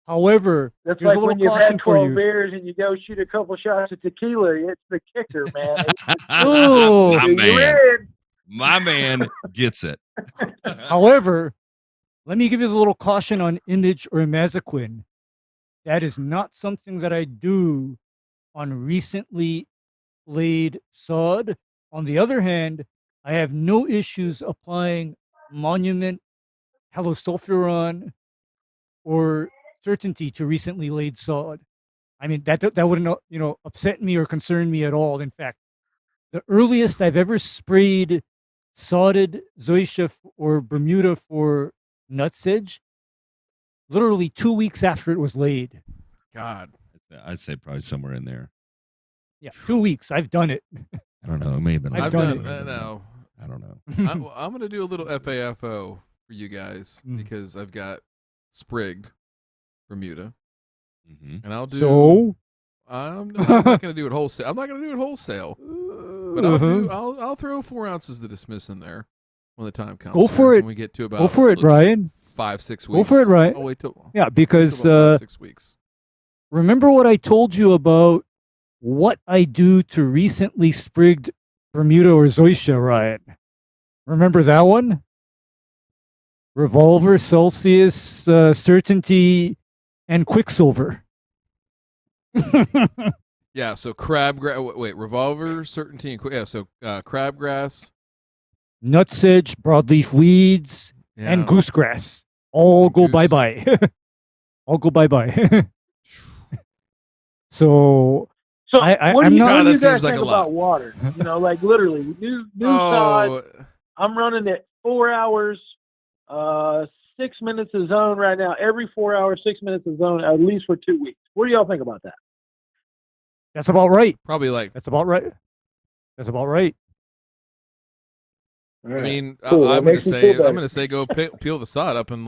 However, that's like when you've had 12 beers and you go shoot a couple shots of tequila. It's the kicker, man. Oh, my man gets it. However, let me give you a little caution on image or imazaquin. That is not something that I do on recently laid sod. On the other hand, I have no issues applying monument, halosulfuron, or certainty to recently laid sod. I mean, that wouldn't upset me or concern me at all. In fact, the earliest I've ever sprayed sodded Zoysia or Bermuda for nutsedge, literally 2 weeks after it was laid. God, I'd say probably somewhere in there. Yeah, 2 weeks. I've done it. I don't know. It may have been. I've done it. No, I don't know. I'm going to do a little FAFO for you guys because I've got sprigged Bermuda, and I'll do. So I'm not going to do it wholesale. I'm not going to do it wholesale, but I'll throw 4 ounces to dismiss in there when the time comes. Go for it. When we get to about go for it, Ryan. 5-6 weeks. Go for it, Ryan. I'll wait till because 6 weeks. Remember what I told you about what I do to recently sprigged Bermuda or Zoysia, Ryan? Remember that one? Revolver, Celsius, Certainty, and Quicksilver. Yeah, so Revolver, Certainty, and so crabgrass, nutsedge, broadleaf weeds, and goosegrass. All go bye-bye. All go bye-bye. So what do you guys think like about water? Like literally new sod. I'm running it 4 hours, 6 minutes of zone right now. Every 4 hours, 6 minutes of zone, at least for 2 weeks. What do y'all think about that? That's about right. Probably like that's about right. That's about right. All I right. mean, Cool, that I'm going to makes me say, feel I'm better. going to say, go peel the sod up and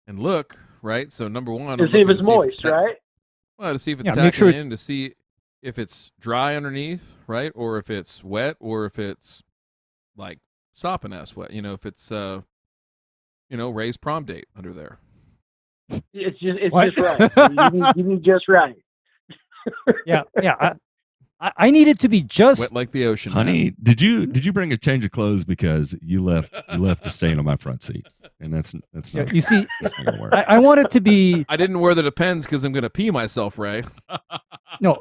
look, right. So number one, To I'm see if looking it's to see if moist, it's right? well, to see if it's Yeah, make tacking sure in, to see if it's dry underneath, right, or if it's wet, or if it's like sopping ass wet. You know, if it's Ray's prom date under there. It's just What? right. You need just right. Yeah. I need it to be just Wet like the ocean, Honey, did you bring a change of clothes because you left a stain on my front seat, and that's Yeah, not you see, that's not gonna work. I want it to be I didn't wear the Depends because I'm going to pee myself, Ray. no.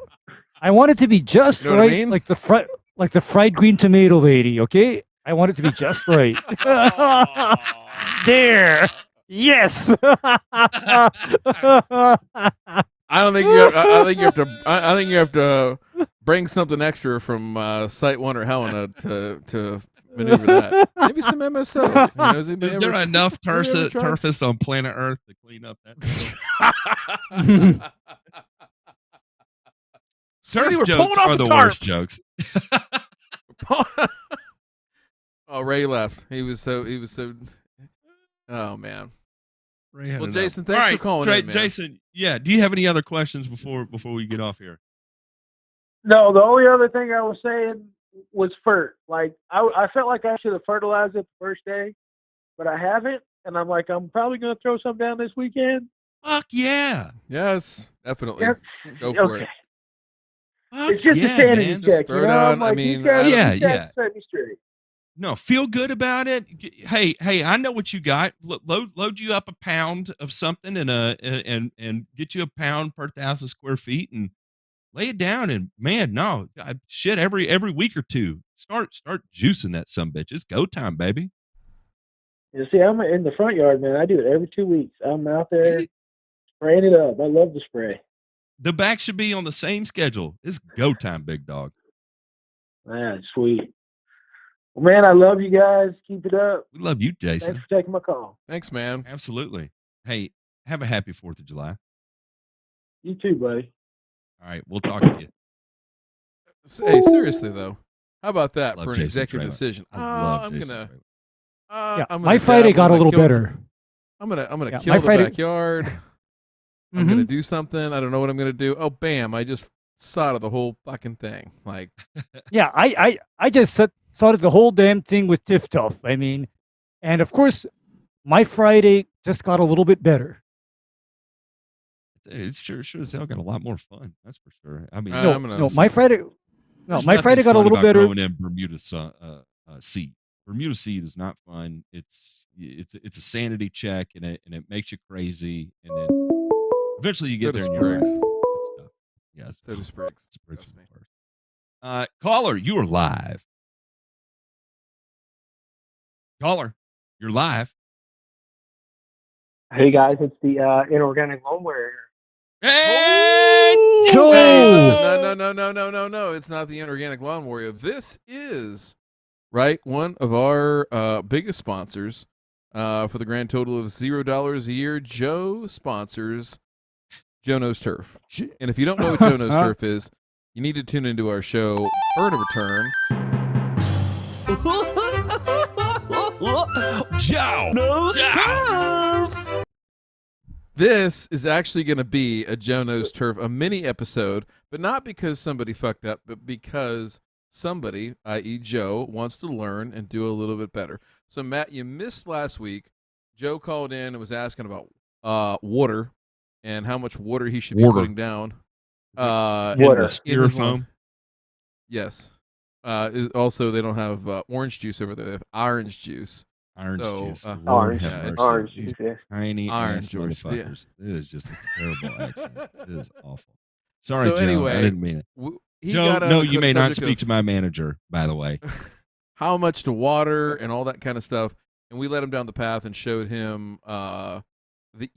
I want it to be just You know what I right, mean? like the fried green tomato lady. Okay, I want it to be just right. There. Yes. I don't think you. I think you have to. I think you have to bring something extra from Site One or Helena to maneuver that. Maybe some MSO. Is there enough ever tried? turfus on planet Earth to clean up that? Brady, Turf we're jokes pulling off are the the tarp. worst jokes. Oh, Ray left. He was so. Oh man. Ray had Well, enough. Jason, All thanks for right, calling in, man. Jason, yeah. Do you have any other questions before we get off here? No, the only other thing I was saying was fert. Like I felt like I should have fertilized it the first day, but I haven't, and I'm probably going to throw some down this weekend. Fuck yeah! Yes, definitely. Yep. Go for it. Fuck It's just yeah, a sanity man. Just check, throw you know. down, I'm like, I mean, these guys, Yeah, these guys yeah. set me straight. No, feel good about it. Hey, I know what you got. Load you up a pound of something and get you a pound per 1,000 square feet and lay it down. And man, no, shit. Every week or two, start juicing that sumbitch. It's go time, baby. You see, I'm in the front yard, man. I do it every 2 weeks. I'm out there spraying it up. I love to spray. The back should be on the same schedule. It's go time, big dog. Man, sweet. Well, man, I love you guys. Keep it up. We love you, Jason. Thanks for taking my call. Thanks, man. Absolutely. Hey, have a happy 4th of July. You too, buddy. All right, we'll talk to you. Hey, seriously though, how about that Love for an Jason executive Trailer. decision? I love I'm Jason gonna. Trailer. Yeah, I'm my gonna Friday dabble, got a I'm gonna little kill- better. I'm gonna Yeah, kill my the Friday- backyard. I'm gonna do something. I don't know what I'm gonna do. Oh, bam! I just sodded the whole fucking thing. Like, Yeah, I just started the whole damn thing with Tiff Tuff. I mean, and of course, my Friday just got a little bit better. It's sure as hell got a lot more fun. That's for sure. I mean, I'm gonna- No, my Friday. No, there's my nothing Friday got a fun little about better. growing in Bermuda seed. Bermuda seed is not fun. It's a sanity check, and it makes you crazy, and then eventually you get So there does and you're Spriggs. right. It's tough. Yeah, it's So does Spriggs. Spriggs Trust is me. the worst. Caller, you are live. Caller, you're live. Hey guys, it's the inorganic lawn warrior. Hey, Joe! Hey, listen, no. It's not the inorganic lawn warrior. This is one of our biggest sponsors. For the grand total of $0 a year, Joe sponsors Joe Knows Turf. And if you don't know what Joe Knows Turf is, you need to tune into our show, Earn a Return. Joe Knows Turf. This is actually going to be a Joe Knows Turf, a mini episode, but not because somebody fucked up, but because somebody, i.e. Joe, wants to learn and do a little bit better. So, Matt, you missed last week. Joe called in and was asking about water and how much water he should be Water. putting down. In Water. the in spear his lawn. foam. Yes. Also, they don't have orange juice over there. They have orange juice. Orange So, juice. orange, Lord yeah, have it's- mercy. Orange These juice, yeah. tiny Orange ass juice, yeah. motherfuckers. It is just a terrible accent. It is awful. Sorry, So Joe. anyway, I didn't mean it. He Joe, got on no, the you may not subject speak of to my manager, by the way. how much to water and all that kind of stuff. And we led him down the path and showed him the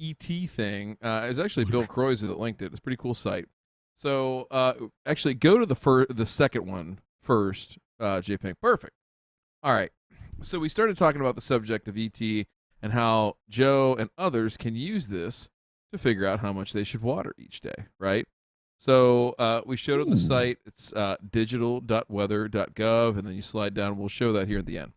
ET thing. It was actually Bill Croiser that linked it. It's a pretty cool site. So actually, go to the second one first, J-Pink. Perfect. All right. So we started talking about the subject of ET and how Joe and others can use this to figure out how much they should water each day, right? So we showed on the site. It's digital.weather.gov, and then you slide down. We'll show that here at the end.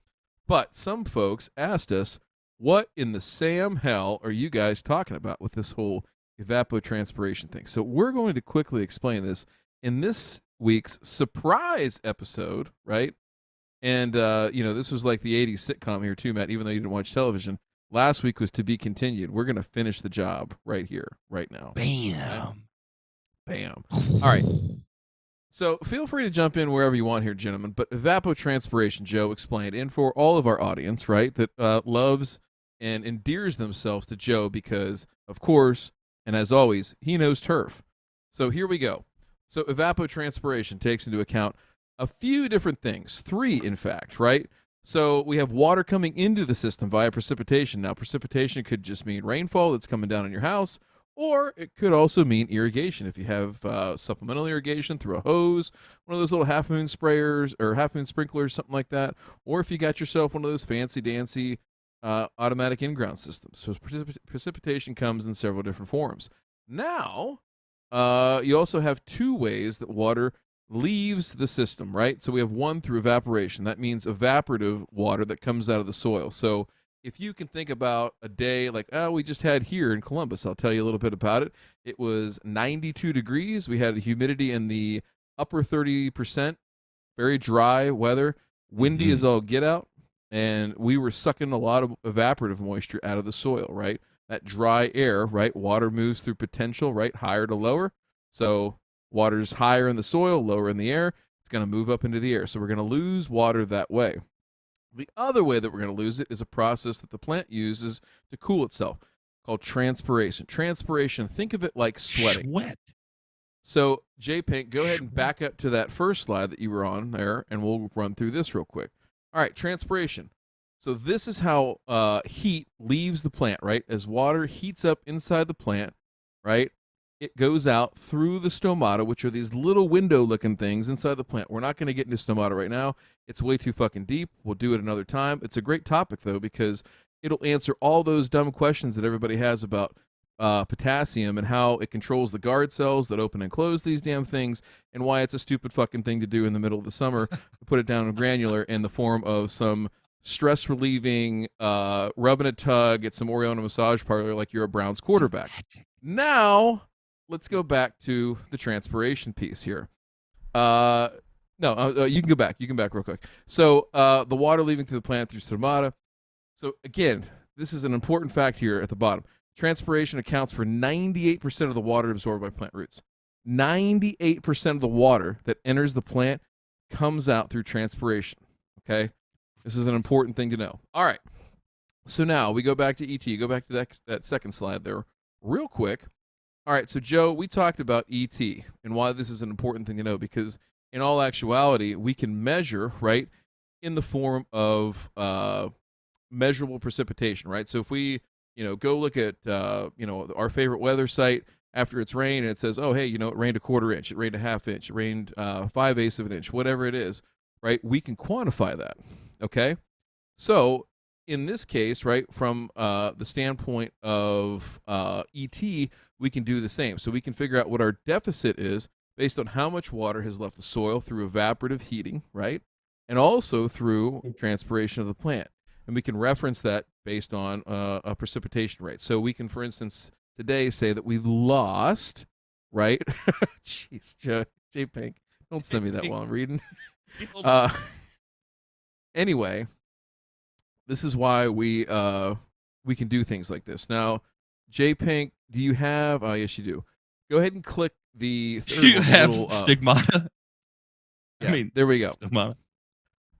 But some folks asked us, what in the Sam hell are you guys talking about with this whole evapotranspiration thing? So we're going to quickly explain this in this week's surprise episode, right? And, this was like the 80s sitcom here too, Matt, even though you didn't watch television. Last week was to be continued. We're going to finish the job right here, right now. Bam. Bam. All right. So feel free to jump in wherever you want here, gentlemen. But evapotranspiration, Joe explained, and for all of our audience, right, that loves and endears themselves to Joe because, of course, and as always, he knows turf. So here we go. So evapotranspiration takes into account a few different things, 3 in fact, right? So we have water coming into the system via precipitation. Now, precipitation could just mean rainfall that's coming down on your house, or it could also mean irrigation. If you have supplemental irrigation through a hose, one of those little half-moon sprayers or half-moon sprinklers, something like that, or if you got yourself one of those fancy-dancy automatic in-ground systems. So precipitation comes in several different forms. Now, you also have 2 ways that water leaves the system, right? So we have one through evaporation. That means evaporative water that comes out of the soil. So if you can think about a day like, we just had here in Columbus, I'll tell you a little bit about it. It was 92 degrees. We had a humidity in the upper 30%, very dry weather, windy as all get out, and we were sucking a lot of evaporative moisture out of the soil, right? That dry air, right? Water moves through potential, right? Higher to lower. So water's higher in the soil, lower in the air. It's going to move up into the air. So we're going to lose water that way. The other way that we're going to lose it is a process that the plant uses to cool itself called transpiration. Transpiration, think of it like sweating. Sweat. So, J-Pink, go ahead and back up to that first slide that you were on there, and we'll run through this real quick. All right, transpiration. So this is how heat leaves the plant, right? As water heats up inside the plant, right? It goes out through the stomata, which are these little window-looking things inside the plant. We're not going to get into stomata right now. It's way too fucking deep. We'll do it another time. It's a great topic, though, because it'll answer all those dumb questions that everybody has about potassium and how it controls the guard cells that open and close these damn things, and why it's a stupid fucking thing to do in the middle of the summer to put it down in granular in the form of some stress-relieving, rub and a tug at some Oriona massage parlor like you're a Browns quarterback. Now, let's go back to the transpiration piece here. You can go back. You can back real quick. So the water leaving through the plant through stomata. So again, this is an important fact here at the bottom. Transpiration accounts for 98% of the water absorbed by plant roots. 98% of the water that enters the plant comes out through transpiration. Okay? This is an important thing to know. All right. So now we go back to ET. Go back to that second slide there real quick. All right, so Joe, we talked about ET and why this is an important thing to know, because in all actuality, we can measure, right, in the form of measurable precipitation, right? So if we, go look at, our favorite weather site after it's rained and it says, oh, hey, it rained a 1/4 inch, it rained a 1/2 inch, it rained 5/8 of an inch, whatever it is, right? We can quantify that, okay? So in this case, right, from the standpoint of ET, we can do the same. So we can figure out what our deficit is based on how much water has left the soil through evaporative heating, right, and also through transpiration of the plant. And we can reference that based on a precipitation rate. So we can, for instance, today say that we've lost, right? Jeez, J-Pink, don't send me that while I'm reading. Anyway, this is why we can do things like this. Now, J-Pink, do you have? Oh, yes, you do. Go ahead and click the. Do you have stigmata? Yeah, I mean, there we go.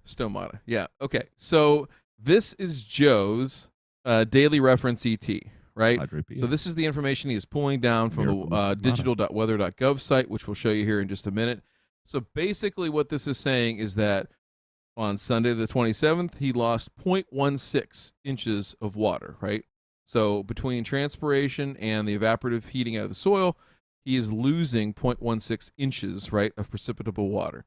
Stomata. Yeah. Okay. So this is Joe's daily reference ET, right? So this is the information he is pulling down from the digital.weather.gov site, which we'll show you here in just a minute. So basically, what this is saying is that on Sunday the 27th, he lost 0.16 inches of water, right? So between transpiration and the evaporative heating out of the soil, he is losing 0.16 inches, right, of precipitable water.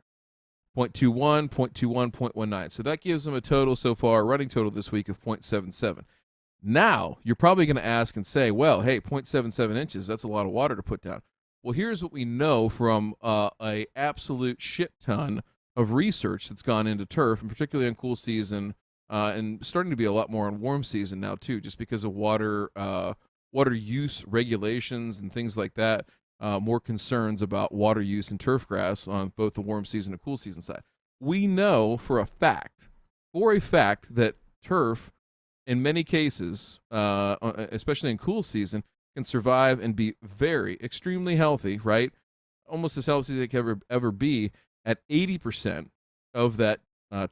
0.21, 0.21, 0.19. So that gives him a total so far, running total this week of 0.77. Now, you're probably going to ask and say, well, hey, 0.77 inches, that's a lot of water to put down. Well, here's what we know from a absolute shit ton of research that's gone into turf, and particularly on cool season, and starting to be a lot more on warm season now too, just because of water use regulations and things like that. More concerns about water use in turf grass on both the warm season and cool season side. We know for a fact that turf, in many cases, especially in cool season, can survive and be extremely healthy, right? Almost as healthy as they can ever be at 80% of that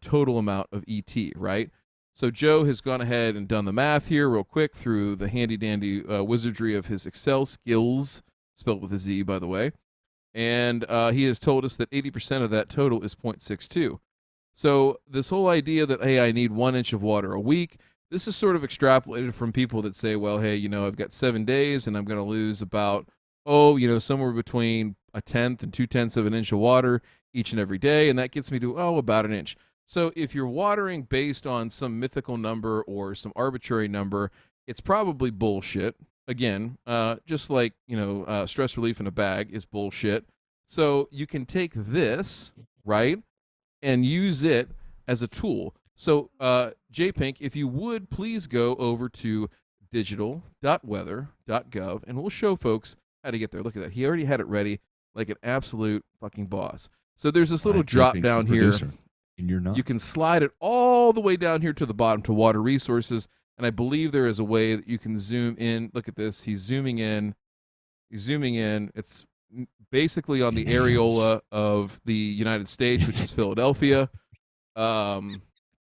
total amount of ET, right? So Joe has gone ahead and done the math here real quick through the handy-dandy wizardry of his Excel skills, spelled with a Z, by the way. And he has told us that 80% of that total is 0.62. So this whole idea that, hey, I need 1 inch of water a week, this is sort of extrapolated from people that say, well, hey, I've got 7 days and I'm going to lose about, somewhere between 1/10 and 2/10 of an inch of water each and every day. And that gets me to, about an inch. So if you're watering based on some mythical number or some arbitrary number, it's probably bullshit. Again, just like, stress relief in a bag is bullshit. So you can take this, right, and use it as a tool. So, JPink, if you would please go over to digital.weather.gov, and we'll show folks how to get there. Look at that. He already had it ready like an absolute fucking boss. So there's this little drop down here. And you're not. You can slide it all the way down here to the bottom to water resources, and I believe there is a way that you can zoom in. Look at this. He's zooming in. It's basically on the areola of the United States, which is Philadelphia.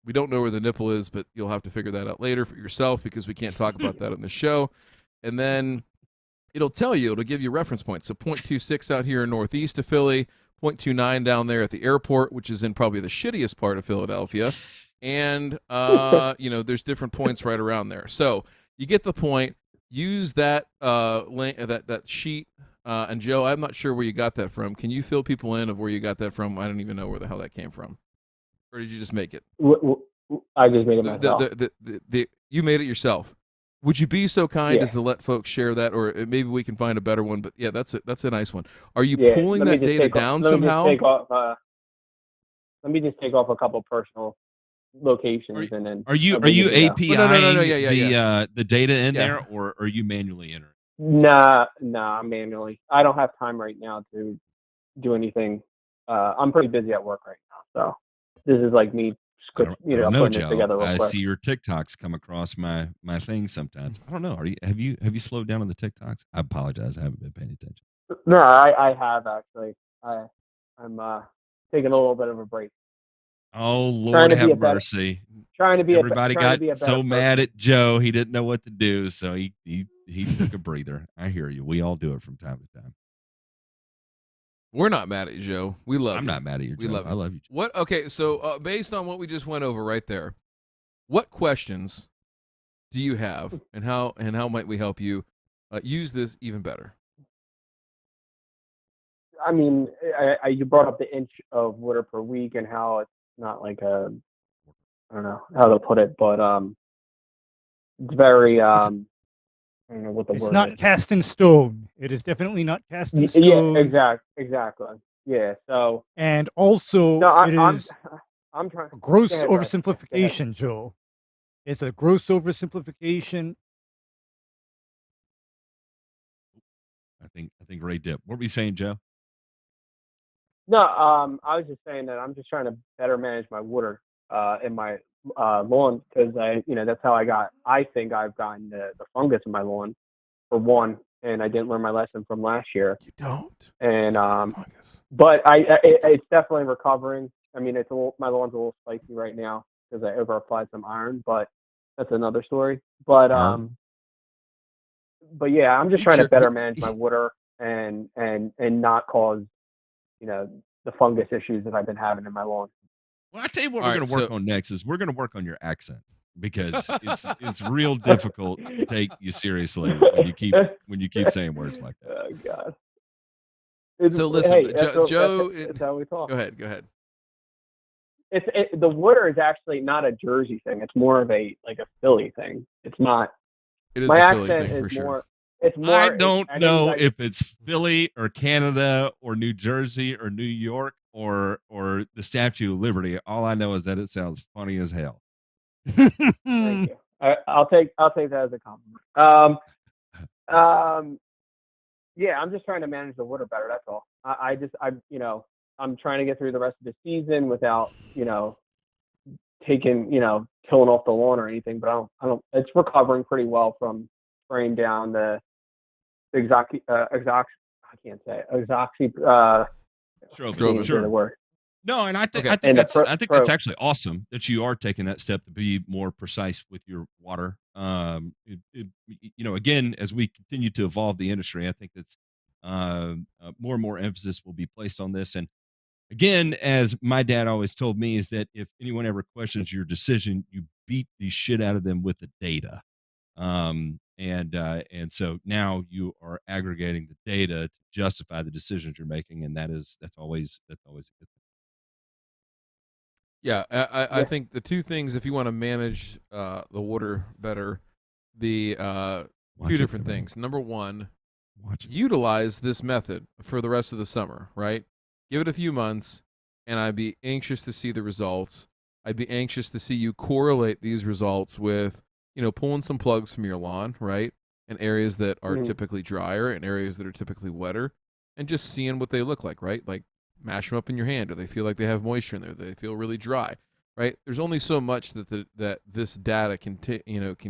We don't know where the nipple is, but you'll have to figure that out later for yourself because we can't talk about that on the show. And then it'll give you reference points. So 0.26 out here in northeast of Philly, 0.29 down there at the airport, which is in probably the shittiest part of Philadelphia. And, there's different points right around there. So you get the point. Use that that sheet. And Joe, I'm not sure where you got that from. Can you fill people in of where you got that from? I don't even know where the hell that came from. Or did you just make it? I just made it myself. You made it yourself. Would you be so kind as to let folks share that, or maybe we can find a better one? But yeah, that's a nice one. Are you pulling that data down somehow? Let me just take off a couple personal locations, and then are you APIing the data in there, or are you manually entering? Nah, manually. I don't have time right now to do anything. I'm pretty busy at work right now, so this is like me, putting this together real quick. I see your TikToks come across my thing sometimes. I don't know. Have you slowed down on the TikToks? I apologize. I haven't been paying attention. No, I have actually. I'm taking a little bit of a break. Oh, Lord have mercy. Everybody got so mad at Joe, he didn't know what to do, so he took a breather. I hear you. We all do it from time to time. We're not mad at you, Joe. We love you. I'm not mad at you, Joe. I love you. What? Okay, so based on what we just went over right there, what questions do you have, and how might we help you use this even better? I mean, you brought up the inch of water per week and how it's not like I don't know how to put it, but it's very I don't know what the word is. It's not cast in stone. It is definitely not cast in stone. Yeah, exactly. Yeah. So. And also, I'm trying. A gross oversimplification, Joe. It's a gross oversimplification. I think Ray dipped. What were you saying, Joe? No, I was just saying that I'm just trying to better manage my water in my lawn, because that's how I think I've gotten the fungus in my lawn, for one, and I didn't learn my lesson from last year. You don't. And but it's definitely recovering. I mean, my lawn's a little spicy right now because I over applied some iron, but that's another story. But yeah, I'm just trying to better manage my water and not cause the fungus issues that I've been having in my lawn. Well, I tell you what, we're going to work on next is we're going to work on your accent, because it's real difficult to take you seriously when you keep saying words like that. Oh God. So listen, Joe. That's how we talk. Go ahead. The water is actually not a Jersey thing. It's more of a Philly thing. It's not. It is my a Philly accent thing, is for sure. it's more. I don't I know you guys, if it's Philly or Canada or New Jersey or New York or the Statue of Liberty. All I know is that it sounds funny as hell. Thank you. I'll take that as a compliment. Yeah, I'm just trying to manage the water better. That's all. I'm trying to get through the rest of the season without taking killing off the lawn or anything. But I don't. It's recovering pretty well from spraying down the I can't say it. Strobing, sure. The word. No, and I think Okay. I think that's actually awesome that you are taking that step to be more precise with your water. Again, as we continue to evolve the industry, I think that's more and more emphasis will be placed on this. And again, as my dad always told me, is that if anyone ever questions your decision, you beat the shit out of them with the data. And so now you are aggregating the data to justify the decisions you're making, and that's always a good thing. Yeah, I think the two things, if you want to manage the water better, the two different things. Number one, utilize this method for the rest of the summer, right? Give it a few months, and I'd be anxious to see the results. I'd be anxious to see you correlate these results with, pulling some plugs from your lawn, right? In areas that are typically drier and areas that are typically wetter, and just seeing what they look like, right? Like, mash them up in your hand. Do they feel like they have moisture in there? Do they feel really dry, right? There's only so much that this data can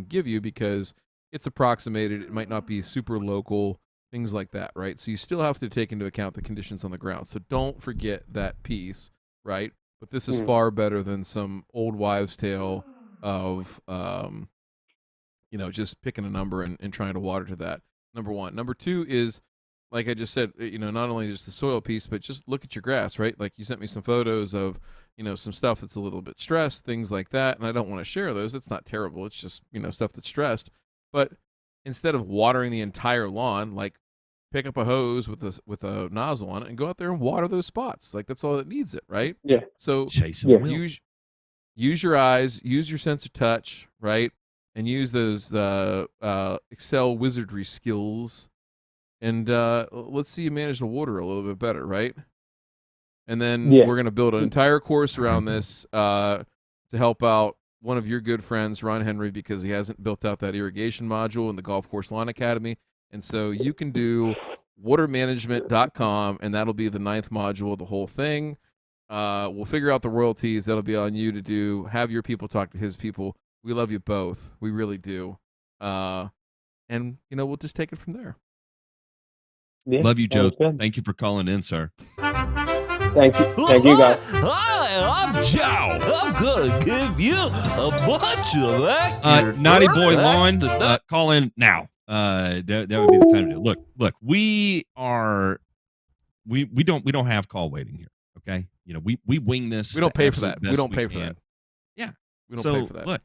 give you, because it's approximated. It might not be super local, things like that, right? So you still have to take into account the conditions on the ground. So don't forget that piece, right? But this is far better than some old wives' tale of just picking a number and trying to water to that. Number one. Number two is, like I just said, not only just the soil piece, but just look at your grass, right? Like, you sent me some photos of, some stuff that's a little bit stressed, things like that. And I don't want to share those. It's not terrible. It's just, stuff that's stressed. But instead of watering the entire lawn, like, pick up a hose with a nozzle on it and go out there and water those spots. Like, that's all that needs it, right? Yeah. So use your eyes, use your sense of touch, right? And use those Excel wizardry skills. And let's see you manage the water a little bit better, right? And then we're going to build an entire course around this to help out one of your good friends, Ron Henry, because he hasn't built out that irrigation module in the Golf Course Lawn Academy. And so you can do watermanagement.com, and that'll be the 9th module of the whole thing. We'll figure out the royalties. That'll be on you to do. Have your people talk to his people. We love you both. We really do. And, we'll just take it from there. Yeah, love you, Joe. Thank you for calling in, sir. Thank you guys. Hi, I'm Joe. I'm gonna give you a bunch of accurate Naughty Boy Lawn, call in now. That would be the time to do it. Look, we don't have call waiting here. Okay, we wing this. We don't pay for that. We don't pay for that. Yeah, we don't pay for that. Look,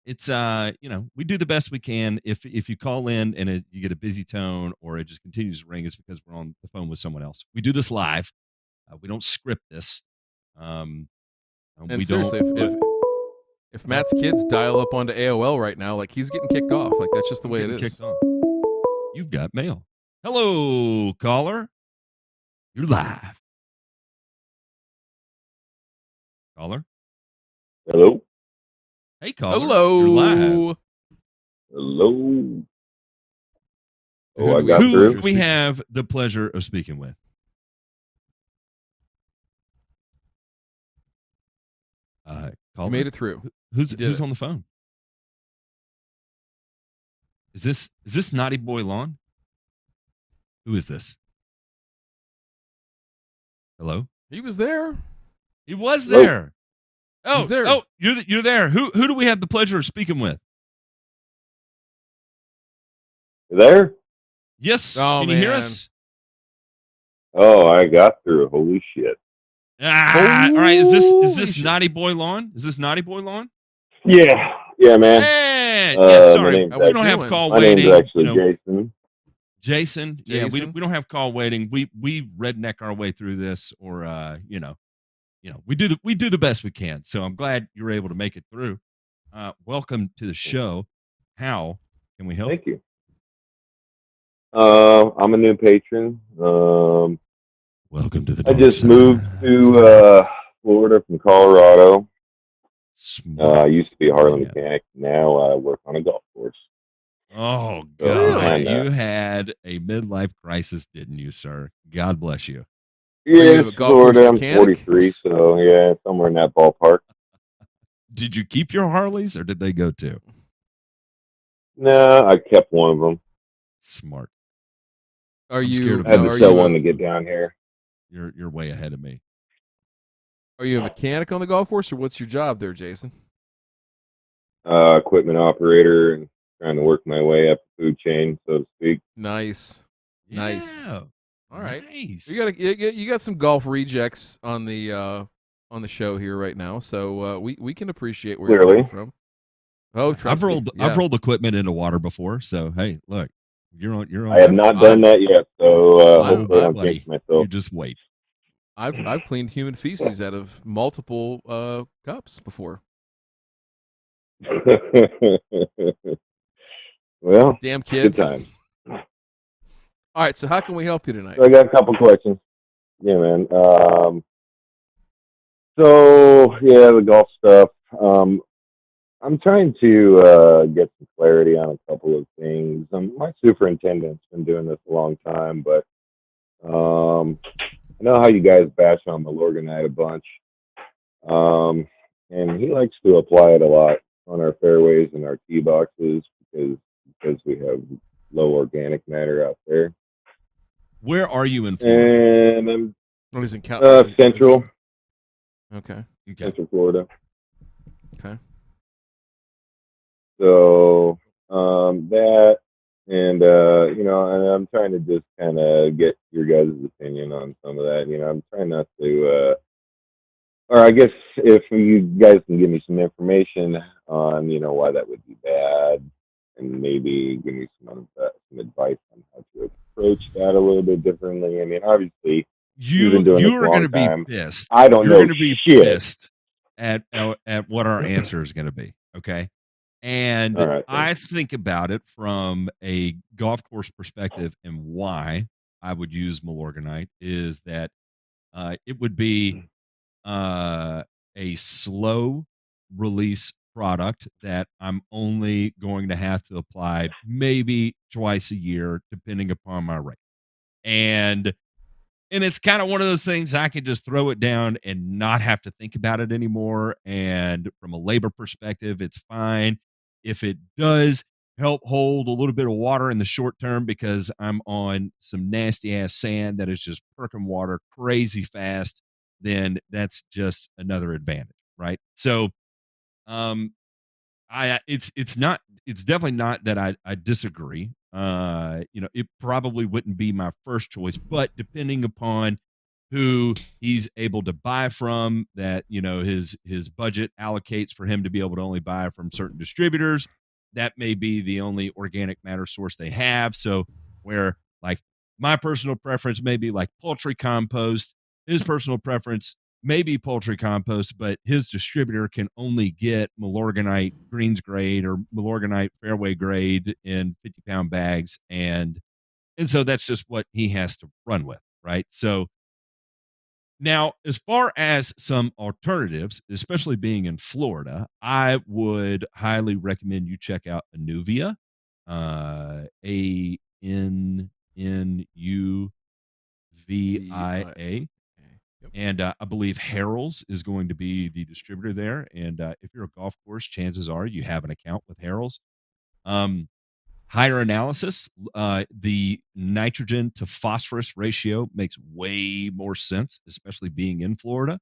it's we do the best we can. If you call in and you get a busy tone or it just continues to ring, it's because we're on the phone with someone else. We do this live. We don't script this. And we seriously, if Matt's kids dial up onto AOL right now, like, he's getting kicked off. Like, that's just the way it is. Kicked off. You've got mail. Hello, caller. You're live. Caller. Hello. Hey, caller. Hello. You're live. Hello. Oh, I got through. through. We have the pleasure of speaking with. You made it through. Who's on the phone? Is this Naughty Boy Lawn? Who is this? Hello? He was there. He was there. Oh, he's there. Oh, you're there. Who do we have the pleasure of speaking with? You there? Yes. Oh, Can you hear us? Oh, I got through. Holy shit. All right. Is this Naughty Boy Lawn? Is this Naughty Boy Lawn? Yeah, man. Hey, yeah, sorry. We don't have call waiting. My name's actually Jason. Jason. Yeah, we don't have call waiting. We redneck our way through this, or we do the best we can. So I'm glad you're able to make it through. Welcome to the show. How can we help? Thank you. I'm a new patron. Welcome to the I dark just side. moved to Florida from Colorado. I used to be a Harley mechanic. Now I work on a golf course. Oh, So God. kinda, You had a midlife crisis, didn't you, sir? God bless you. yeah, you a it's golf course Florida. I'm mechanic? 43, so yeah, somewhere in that ballpark. Did you keep your Harleys or did they go too? No, I kept one of them. Smart. Are I'm you? scared of I had you. to sell one to get down here. You're way ahead of me. Are you a mechanic on the golf course, or what's your job there, Jason? Equipment operator and trying to work my way up the food chain, so to speak. Nice. Nice. Yeah. All right. Nice. You got some golf rejects on the show here right now, so we can appreciate where you're Clearly. coming from. Oh, trust me. I've rolled equipment into water before, so hey, look, you're on. I have not done that yet, so hopefully I don't buddy, jinx myself. you just wait. I've cleaned human feces out of multiple cups before. Well, damn kids. good time. All right, so how can we help you tonight? So I got a couple questions. Yeah, man. So yeah, the golf stuff. I'm trying to get some clarity on a couple of things. My superintendent's been doing this a long time, but I know how you guys bash on Milorganite a bunch, and he likes to apply it a lot on our fairways and our tee boxes because we have low organic matter out there. Where are you in Florida? And I'm he's in Central. Okay. Central Florida. Okay. So that, and and I'm trying to just kind of get your guys' opinion on some of that. I'm trying not to, or I guess if you guys can give me some information on, why that would be bad, and maybe give me some advice on how to approach that a little bit differently. I mean, obviously, you've been doing you this are a going long to be time. pissed. I don't You're know going to be shit. pissed at what our answer is going to be. Okay. And right, I think about it from a golf course perspective, and why I would use Milorganite is that it would be a slow release product that I'm only going to have to apply maybe twice a year, depending upon my rate. And it's kind of one of those things I could just throw it down and not have to think about it anymore. And from a labor perspective, it's fine. If it does help hold a little bit of water in the short term because I'm on some nasty ass sand that is just perking water crazy fast, then that's just another advantage, right? So it's definitely not that I disagree. It probably wouldn't be my first choice, but depending upon who he's able to buy from, that his budget allocates for him to be able to only buy from certain distributors, that may be the only organic matter source they have. So where like my personal preference may be like poultry compost, his personal preference maybe poultry compost, but his distributor can only get Milorganite greens grade or Milorganite fairway grade in 50-pound bags. And so that's just what he has to run with, right? So now, as far as some alternatives, especially being in Florida, I would highly recommend you check out Anuvia, ANNUVIA. And I believe Harrell's is going to be the distributor there. And if you're a golf course, chances are you have an account with Harrell's. Higher analysis, the nitrogen to phosphorus ratio makes way more sense, especially being in Florida.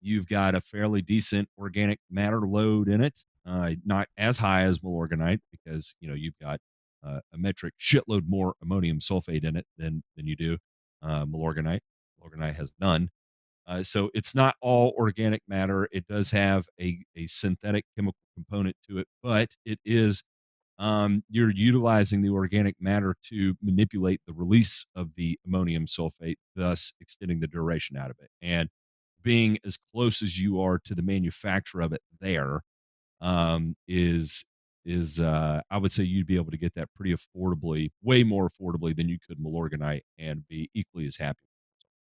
You've got a fairly decent organic matter load in it, not as high as Milorganite because you've got a metric shitload more ammonium sulfate in it than you do Milorganite. Milorganite has none. So it's not all organic matter. It does have a synthetic chemical component to it, but it is you're utilizing the organic matter to manipulate the release of the ammonium sulfate, thus extending the duration out of it. And being as close as you are to the manufacturer of it there is is I would say you'd be able to get that pretty affordably, way more affordably than you could Milorganite, and be equally as happy,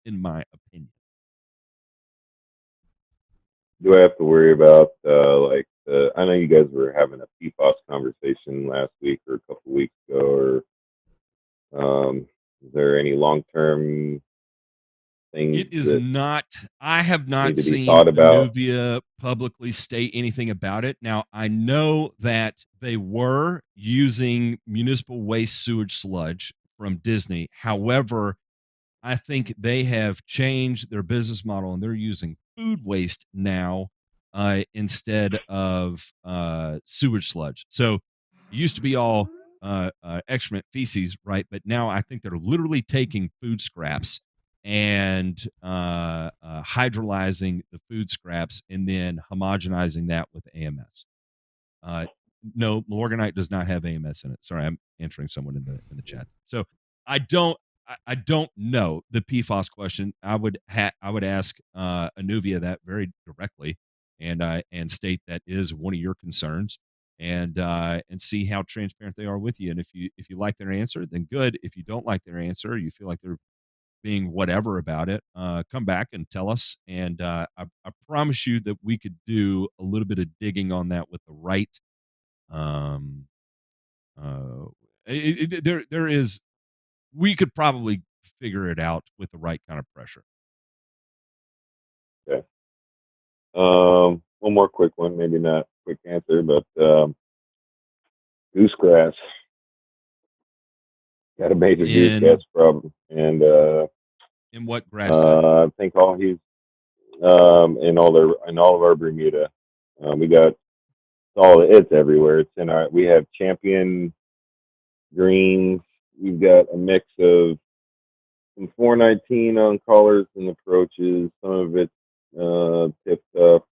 in my opinion. Do I have to worry about I know you guys were having a PFAS conversation last week or a couple weeks ago, or is there any long-term things It is that not. I have not need to be seen thought about? Anuvia publicly state anything about it. Now, I know that they were using municipal waste sewage sludge from Disney. However, I think they have changed their business model and they're using food waste now instead of sewage sludge. So it used to be all excrement, feces, right? But now I think they're literally taking food scraps and hydrolyzing the food scraps and then homogenizing that with AMS. No, Milorganite does not have AMS in it. Sorry, I'm answering someone in the chat. So I don't know the PFAS question. I would ask Anuvia that very directly, and state that is one of your concerns, and see how transparent they are with you. And if you like their answer, then good. If you don't like their answer, you feel like they're being whatever about it, come back and tell us. And I promise you that we could do a little bit of digging on that with the right. There is, we could probably figure it out with the right kind of pressure. Okay. One more quick one, maybe not quick answer, but goosegrass. Got a major goosegrass problem, and in what grass type? I think in all of our Bermuda, we got it's everywhere. It's in we have champion greens. We've got a mix of some 419 on collars and approaches. Some of it's tipped up.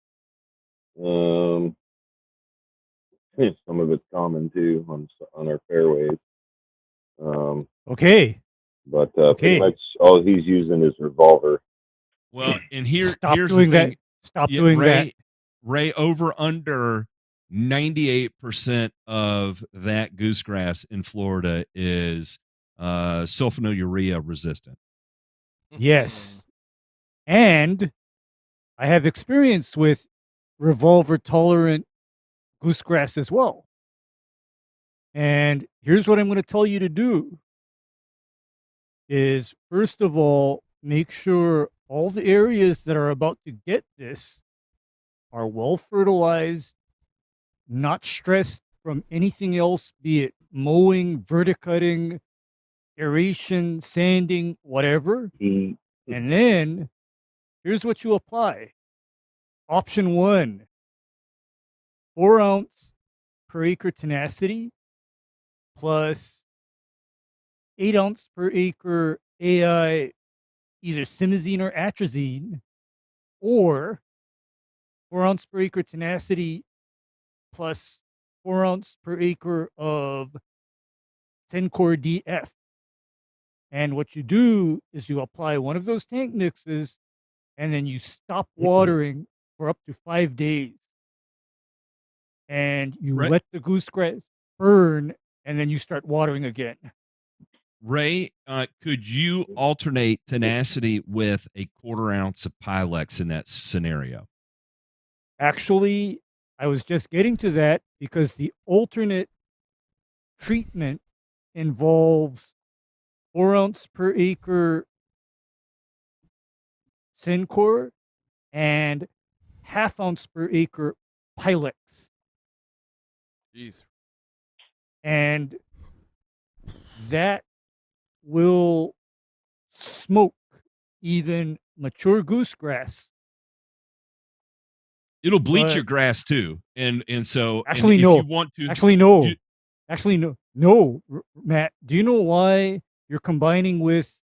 Some of it's common too on our fairways. Okay. But pretty much all he's using is revolver. Well, and here's doing the thing. that. Stop doing that. Ray, over under 98% of that goosegrass in Florida is sulfonylurea resistant. Yes. And I have experience with revolver tolerant goosegrass as well. And here's what I'm going to tell you to do is, first of all, make sure all the areas that are about to get this are well fertilized, not stressed from anything else, be it mowing, verticutting, aeration, sanding, whatever. And then here's what you apply. Option 1, 4 ounce per acre tenacity plus 8 ounce per acre AI, either simazine or atrazine, or 4 ounce per acre tenacity plus 4 ounce per acre of Syncor DF. And what you do is you apply one of those tank mixes and then you stop watering for up to 5 days. And you let the goosegrass burn and then you start watering again. Ray, could you alternate tenacity with a 1/4 ounce of Pylex in that scenario? Actually, I was just getting to that because the alternate treatment involves 4 ounce per acre Syncor and 1/2 ounce per acre Pylex. Jeez. And that will smoke even mature goosegrass. It'll bleach your grass too, and so actually and no. If you want to, Actually no, Matt. Do you know why you're combining with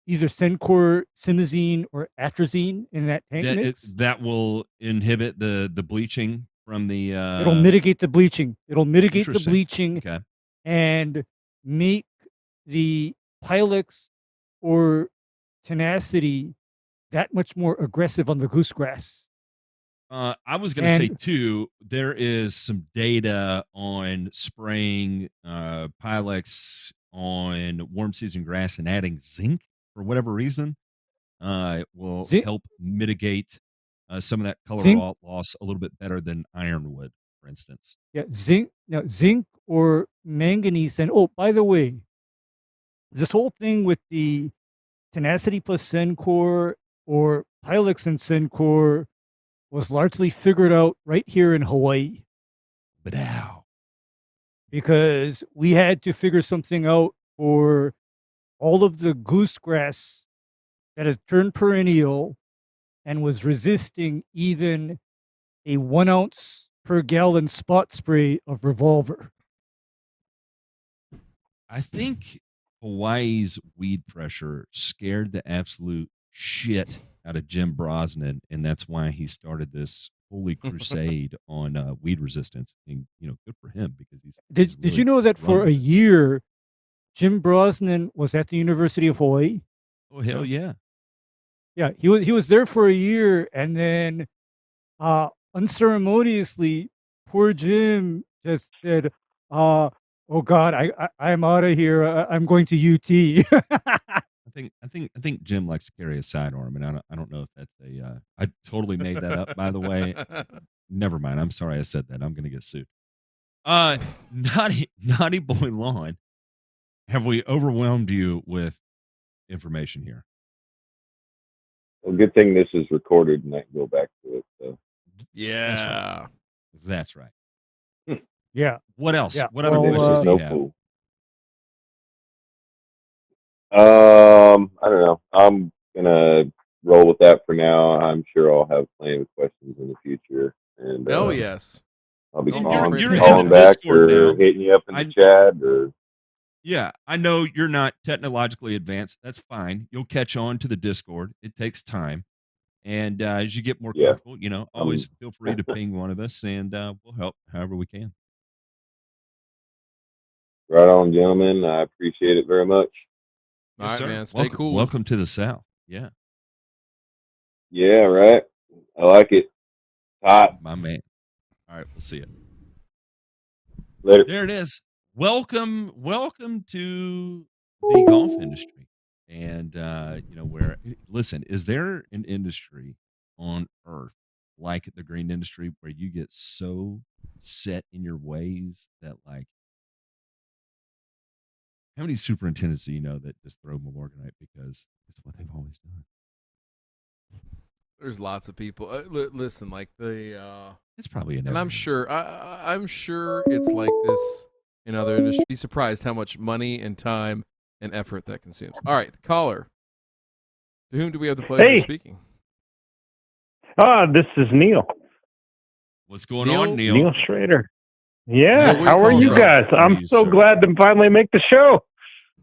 either Syncor, simazine, or atrazine in that tank mix? That will inhibit the bleaching from the. It'll mitigate the bleaching. It'll mitigate the bleaching, okay, and make the Pylex or tenacity that much more aggressive on the goosegrass. I was going to say And- too, there is some data on spraying Pilex on warm season grass and adding zinc for whatever reason. It will Zinc- help mitigate some of that color Zinc- loss a little bit better than ironwood, for instance. Yeah, zinc or manganese. And oh, by the way, this whole thing with the Tenacity plus Sencor or Pilex and Sencor was largely figured out right here in Hawaii. But ow. Because we had to figure something out for all of the goose grass that has turned perennial and was resisting even a 1 ounce per gallon spot spray of Revolver. I think Hawaii's weed pressure scared the absolute shit out of Jim Brosnan, and that's why he started this holy crusade on weed resistance. And good for him because he's. Did you know that for a year, Jim Brosnan was at the University of Hawaii? Oh hell yeah! Yeah, he was there for a year, and then unceremoniously, poor Jim just said, "Oh God, I'm out of here. I'm going to UT." I think Jim likes to carry a sidearm, and I don't know if that's a. I totally made that up, by the way. Never mind. I'm sorry I said that. I'm going to get sued. Naughty boy Lawn, have we overwhelmed you with information here? Well, good thing this is recorded and I can go back to it. So Yeah, that's right. Yeah. What else? Yeah. What other Well, questions do you no have? fool. I don't know. I'm gonna roll with that for now. I'm sure I'll have plenty of questions in the future. And oh yes, I'll be You're calling in back Discord or now. hitting you up in the chat or. Yeah, I know you're not technologically advanced. That's fine. You'll catch on to the Discord. It takes time. And as you get more comfortable, always feel free to ping one of us and we'll help however we can. Right on, gentlemen. I appreciate it very much. all right, sir. man. Stay Welcome, cool. Welcome to the South. Yeah. Yeah, right. I like it. Hot. My man. All right, we'll see you. Later. There it is. Welcome to the golf industry. And listen, is there an industry on earth like the green industry where you get so set in your ways that like how many superintendents do you know that just throw Milorganite because it's what they've always done? There's lots of people. Listen, like it's probably an. And I'm sure it's like this in other industries. Be surprised how much money and time and effort that consumes. All right, caller. To whom do we have the pleasure of speaking? This is Neil. What's going on, Neil? Neil Schrader. Yeah, Neil, how are you guys? I'm so glad to finally make the show.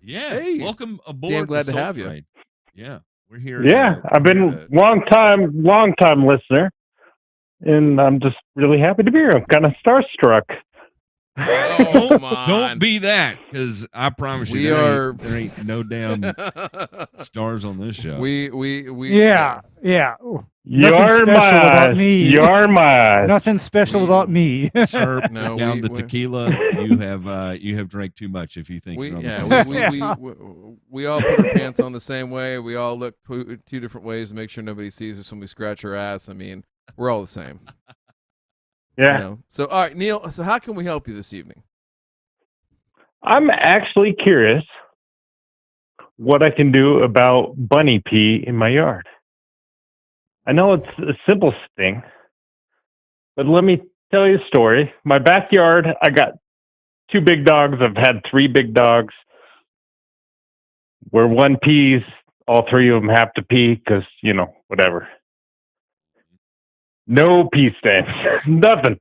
Yeah, hey, welcome aboard. Damn glad to have you. Train. Yeah, we're here. Yeah, I've been long time listener, and I'm just really happy to be here. I'm kind of starstruck. Oh, don't be that, because I promise you, there ain't no damn stars on this show. Yeah. You're about me. You're my. Nothing special about me. Sir, down the tequila. You have drank too much. If you think we all put our pants on the same way. We all look two different ways to make sure nobody sees us when we scratch our ass. I mean, we're all the same. Yeah. So, all right, Neil. So, how can we help you this evening? I'm actually curious what I can do about bunny pee in my yard. I know it's a simple thing, but let me tell you a story. My backyard, I got 2 big dogs. I've had 3 big dogs. Where one pees, all 3 of them have to pee because, whatever. No pee stains. Nothing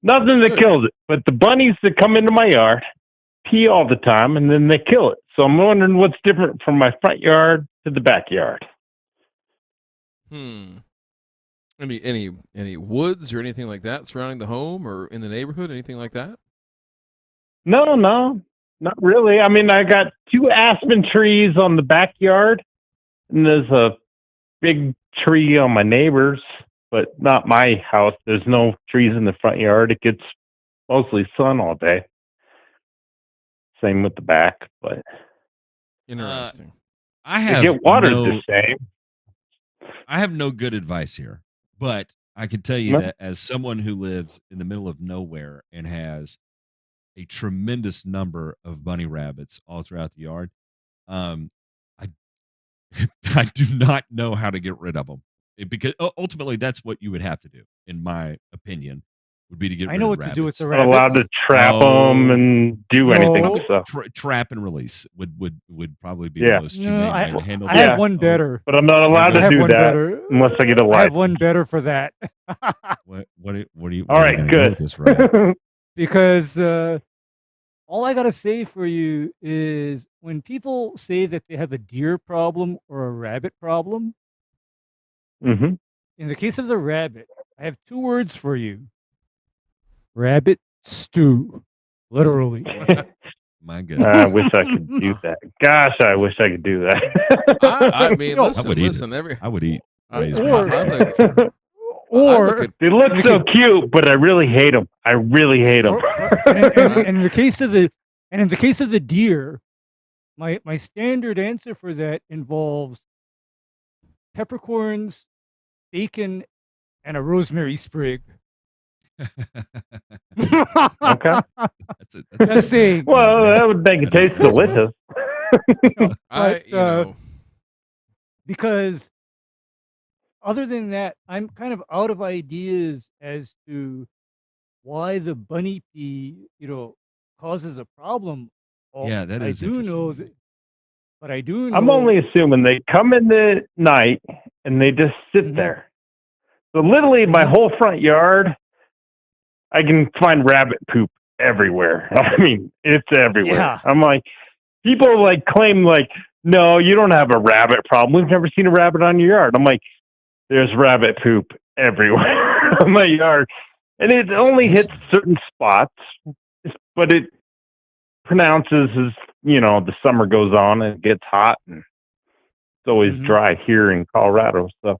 that kills it. But the bunnies that come into my yard pee all the time, and then they kill it. So I'm wondering what's different from my front yard to the backyard. Any woods or anything like that surrounding the home or in the neighborhood? Anything like that? No, not really. I mean, I got 2 aspen trees on the backyard, and there's a big tree on my neighbor's. but not my house. There's no trees in the front yard. It gets mostly sun all day. Same with the back, but Interesting. I they have get watered no, the same. I have no good advice here, but I can tell you Well- that as someone who lives in the middle of nowhere and has a tremendous number of bunny rabbits all throughout the yard, I I do not know how to get rid of them because ultimately that's what you would have to do, in my opinion, would be to get I rid know of what to do with the Not allowed to rabbits. trap them and do anything. No. So Trap and release would probably be Yeah. the most No, humane way I, to handle I that. have one better. but I'm not allowed I to have do one that better. unless I get a I have license. one better for that. What are you? All where are you right, gonna go with good. this, Ryan? Because all I gotta say for you is when people say that they have a deer problem or a rabbit problem, hmm in the case of the rabbit, I have 2 words for you: rabbit stew, literally. My goodness. I wish I could do that. Gosh, I wish I could do that. I mean, No. listen, I would eat listen. it. Every I would eat. I, raised I, Or- I look, I look Or at They look You so could- cute, but I really hate them. I really hate them. and in the case of the deer, my standard answer for that involves peppercorns, bacon, and a rosemary sprig. Okay. That's it. Just saying. Well, that would make it taste delicious. But, you know, because other than that, I'm kind of out of ideas as to why the bunny pea, causes a problem. Yeah, that is I do know interesting. that, but I do know. I'm only assuming they come in the night and they just sit Mhm. there. So literally my Mhm. whole front yard, I can find rabbit poop everywhere. I mean, it's everywhere. Yeah. I'm like, people like claim like, no, you don't have a rabbit problem. We've never seen a rabbit on your yard. I'm like, there's rabbit poop everywhere on my yard. And it only hits certain spots, but it pronounces as, the summer goes on and it gets hot and it's always Mhm. dry here in Colorado. So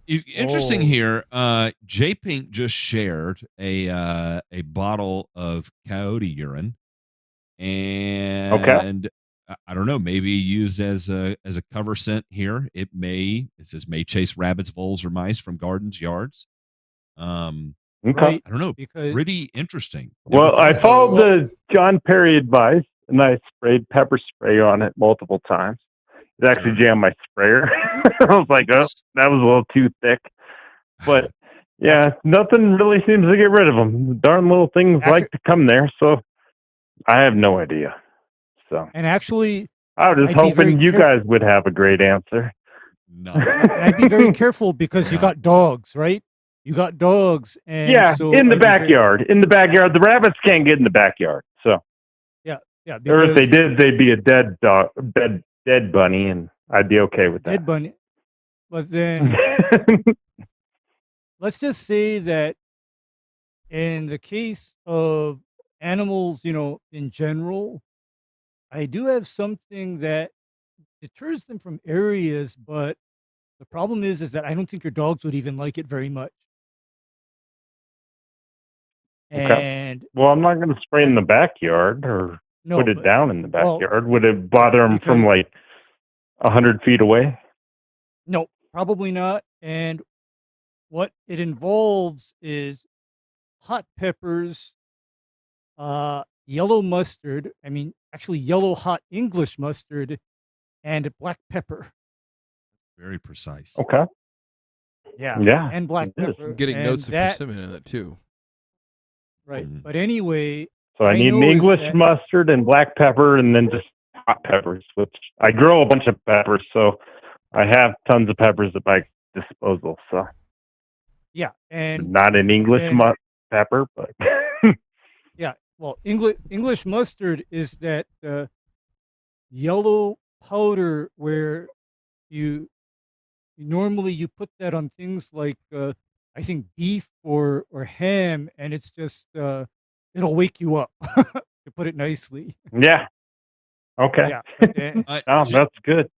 Interesting Oh. here. J Pink just shared a bottle of Coyote urine, and I don't know, maybe used as a cover scent here. It says may chase rabbits, voles, or mice from gardens, yards. okay. Right. I don't know. Because Pretty interesting. Never Well, thought I of that. followed the John Perry advice and I sprayed pepper spray on it multiple times. It actually Sure. jammed my sprayer. I was like, oh, that was a little too thick. But yeah, nothing really seems to get rid of them. The darn little things like to come there. So I have no idea. So and actually, I was just I'd be very hoping you caref- guys would have a great answer. No. and I'd be very careful because you Yeah. got dogs, right? You got dogs, and Yeah, so in the I'd be very- backyard. In the backyard. The rabbits can't get in the backyard. So yeah, or if they because did, they'd be a dead dog, dead bunny, and I'd be okay with dead that. bunny. But then let's just say that in the case of animals, in general, I do have something that deters them from areas, but the problem is that I don't think your dogs would even like it very much. Okay. And Well, I'm not going to spray in the backyard or no, put it but- down in the well, backyard. Would it bother them from because- like 100 feet away? no, probably not. And what it involves is hot peppers, yellow mustard. I mean, actually, yellow hot English mustard, and black pepper. Very precise. Okay. Yeah, Yeah. and black it is. pepper. I'm getting and notes of that, persimmon in it too. right. Mm. But anyway, So I I need an know is English that- mustard and black pepper and then just hot peppers, which I grow a bunch of peppers. So I have tons of peppers at my disposal. So yeah, and not an English and- pepper, but yeah, well, English mustard is that yellow powder where you normally you put that on things like I think beef or ham, and it's just it'll wake you up to put it nicely. yeah. Okay. Yeah, but then- Oh, J- that's good.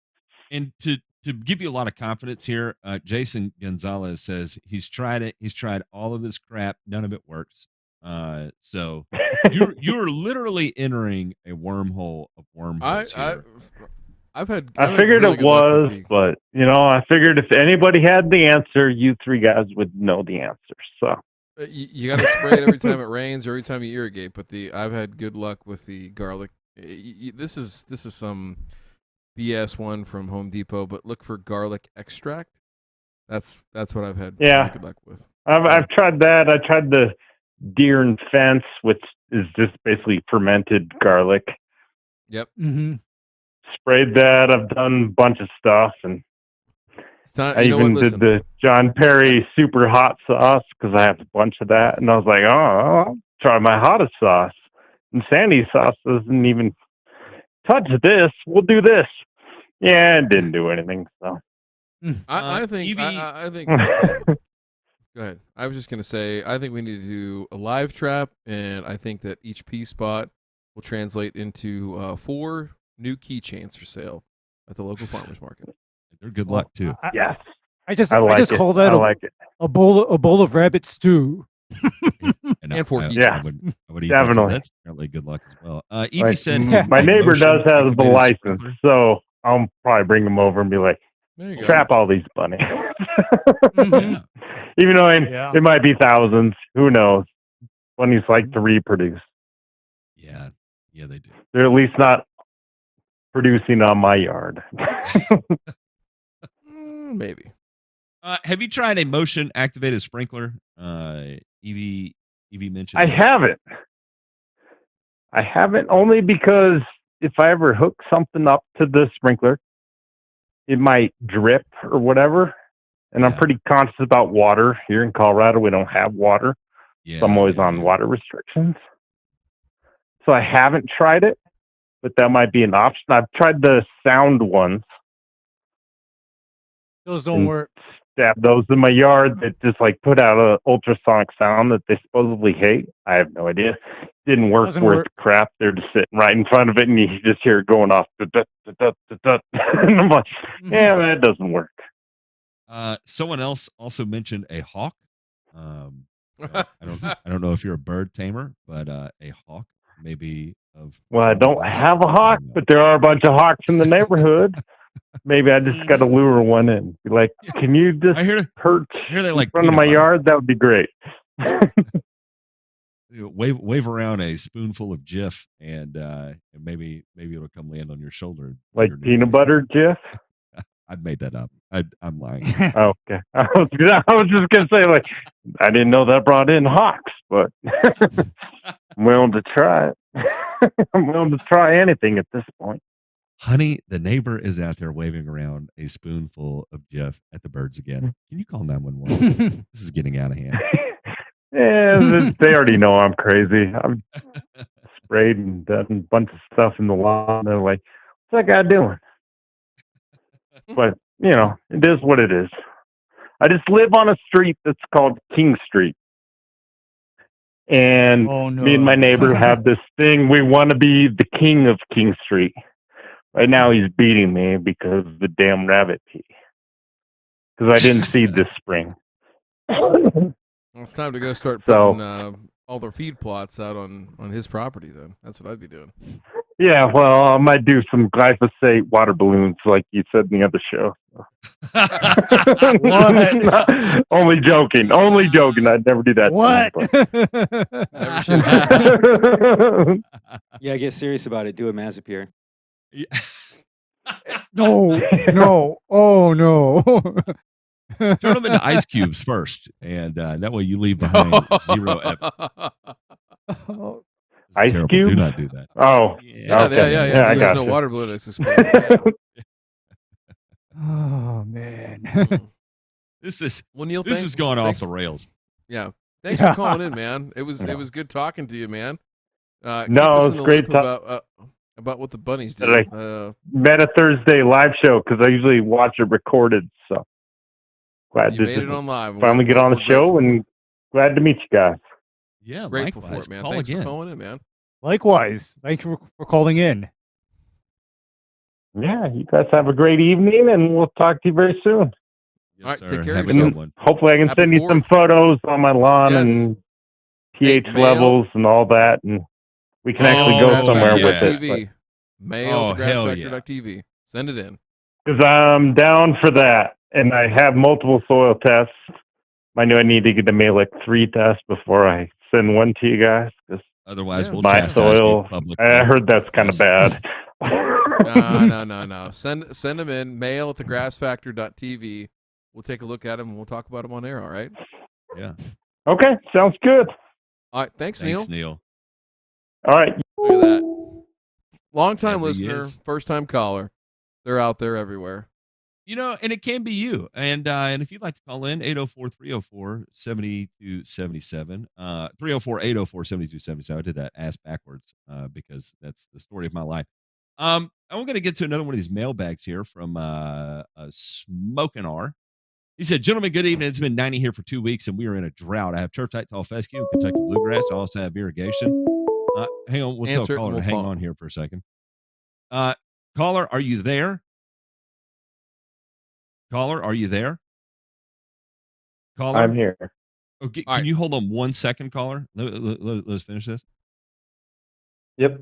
and to to give you a lot of confidence here, Jason Gonzalez says he's tried it. He's tried all of this crap. None of it works. So you're literally entering a wormhole of wormholes here. I figured it was, but I figured if anybody had the answer, you three guys would know the answer. So you got to spray it every time it rains or every time you irrigate. But I've had good luck with the garlic. This is some BS one from Home Depot, but look for garlic extract. That's what I've had good luck with. I've tried that. I tried the deer and fence, which is just basically fermented garlic. Yep. Mm-hmm. Sprayed that. I've done a bunch of stuff, and I even did the John Perry super hot sauce because I have a bunch of that. And I was like, I'll try my hottest sauce. And Sandy's sauce doesn't even touch this. We'll do this. Yeah, it didn't do anything. So I think. Go ahead. I was just gonna say I think we need to do a live trap, and I think that each pea spot will translate into 4 new keychains for sale at the local farmers market. They're good luck too. Yes. I just call that a bowl of rabbit stew. And 4 keychains. Yeah, I would eat definitely. That, that's apparently good luck as well. Evie said my neighbor does have the license, so I'll probably bring him over and be like, trap all these bunnies. Mm-hmm. Even though it might be thousands, who knows? Bunnies like to reproduce. Yeah, they do. They're at least not producing on my yard. Maybe. Have you tried a motion activated sprinkler? Evie mentioned. I haven't only because if I ever hook something up to the sprinkler, it might drip or whatever. And I'm pretty conscious about water. Here in Colorado, we don't have water. So I'm always on water restrictions. So I haven't tried it, but that might be an option. I've tried the sound ones. Those don't work. Stab those in my yard that just put out a ultrasonic sound that they supposedly hate. I have no idea. Didn't work worth crap. They're just sitting right in front of it, and you just hear it going off. And I'm like, yeah, that doesn't work. Someone else also mentioned a hawk. I don't know if you're a bird tamer, but a hawk maybe of. Well, I don't have a hawk, but there are a bunch of hawks in the neighborhood. Maybe I just got to lure one in. Be like, can you just perch in front of my yard? That would be great. Wave around a spoonful of Jif, and maybe it'll come land on your shoulder. Like peanut butter Jif? I made that up. I'm lying. Okay. I was just gonna say, I didn't know that brought in hawks, but I'm willing to try it. I'm willing to try anything at this point. Honey, the neighbor is out there waving around a spoonful of Jif at the birds again. Can you call 911? This is getting out of hand. Yeah, they already know I'm crazy. I've sprayed and done a bunch of stuff in the lawn. They're like, what's that guy doing? But, it is what it is. I just live on a street that's called King Street. And me and my neighbor have this thing. We want to be the king of King Street. Right now he's beating me because of the damn rabbit pee. Because I didn't seed this spring. Well, it's time to go start putting all their feed plots out on his property then. That's what I'd be doing. Yeah, well, I might do some glyphosate water balloons like you said in the other show. What? Only joking. I'd never do that. What? Yeah, get serious about it. Do a Mazapure. Yeah. No. Oh, no. Turn them into ice cubes first, and that way you leave behind 0 evidence. Ice cubes? Do not do that. Oh, yeah. There's no water balloon that's exploding. Oh man, this is Neil, this is going off the rails. Yeah, thanks for calling in, man. It was good talking to you, man. No, it's great about what the bunnies do. Meta Thursday live show because I usually watch it recorded. So glad you made it on live. Finally get on the show and glad to meet you guys. Yeah, grateful likewise. for it, man. Call Thanks again. for calling in, man. Likewise. Thank you for calling in. Yeah, you guys have a great evening, and we'll talk to you very soon. Yes, All right, sir. take care of Have a yourself. good one. Hopefully, I can Happy send you some 4th. photos on my lawn Yes. and Hey, pH mail- levels and all that, and we can actually Mail go at somewhere yeah. with it. grassfactor.tv. Mail Oh, to hell grassfactor.tv. Send it in. Because I'm down for that, and I have multiple soil tests. I know I need to get to mail like 3 tests before I send one to you guys. Because Otherwise, Yeah. we'll my chastise you soil, publicly. I heard that's kind of Yes. bad. No. Send them in. Mail at thegrassfactor.tv. We'll take a look at them and we'll talk about them on air. All right. Yeah. Okay, sounds good. All right. Thanks, Thanks, Neil. Neil. All right. Look at that. Long time There he listener, is. first time caller. They're out there everywhere. You know, and it can be you. And if you'd like to call in, 804-304-7277. 304-804-7277. I did that ass backwards because that's the story of my life. I'm going to get to another one of these mailbags here from Smoking R. He said, gentlemen, good evening. It's been 90 here for 2 weeks, and we are in a drought. I have turf type tall fescue and Kentucky bluegrass. I also have irrigation. Hang on. We'll Answer it tell and caller to we'll hang pause. on here for a second. Caller, are you there? Caller, are you there? Caller? I'm here. Okay, All can right. you hold on 1 second, caller? Let's finish this. Yep.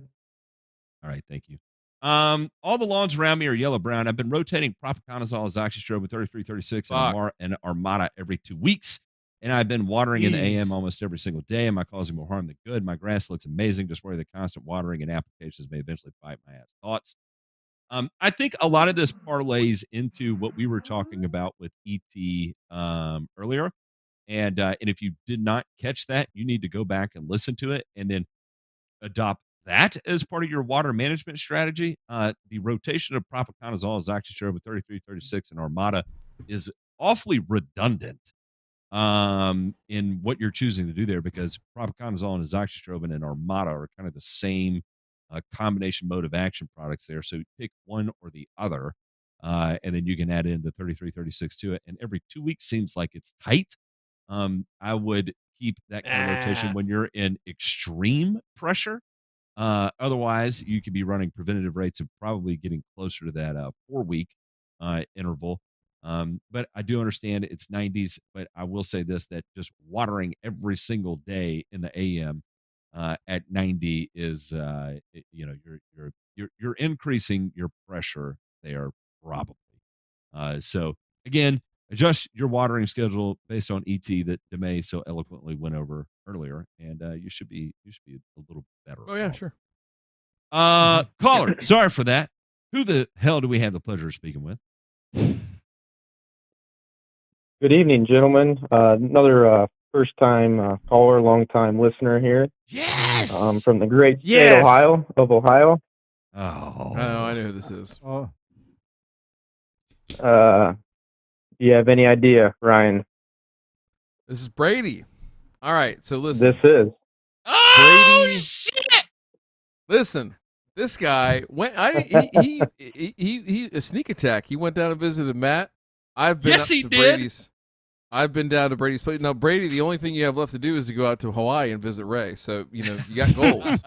All right, thank you. All the lawns around me are yellow brown. I've been rotating propiconazole, azoxystrobin 3336, and Armada every 2 weeks. And I've been watering in the AM Jeez. almost every single day. Am I causing more harm than good? My grass looks amazing. Just worry the constant watering and applications may eventually bite my ass. Thoughts? I think a lot of this parlays into what we were talking about with ET earlier. And if you did not catch that, you need to go back and listen to it and then adopt that as part of your water management strategy. The rotation of propiconazole, azoxystrobin 3336, and Armada is awfully redundant in what you're choosing to do there, because propiconazole and azoxystrobin and Armada are kind of the same combination mode of action products there. So pick one or the other, and then you can add in the 3336 to it. And every 2 weeks seems like it's tight. I would keep that kind of rotation when you're in extreme pressure. Otherwise, you could be running preventative rates of probably getting closer to that 4-week interval. But I do understand it's 90s, but I will say this, that just watering every single day in the AM at 90 is, you're increasing your pressure there probably. So again, adjust your watering schedule based on ET that DeMay so eloquently went over earlier, and you should be a little better. Oh, yeah, off. sure. Caller, sorry for that. Who the hell do we have the pleasure of speaking with? Good evening, gentlemen. Another first-time caller, long-time listener here. Yes. From the great state Ohio. Oh, I know who this is. Oh, Do you have any idea, Ryan? This is Brady. All right, so listen. This is. Brady. Shit. Listen, this guy went. He a sneak attack. He went down and visited Matt. I've been Yes, up he to did. Brady's. I've been down to Brady's place. Now, Brady, the only thing you have left to do is to go out to Hawaii and visit Ray. So you got goals.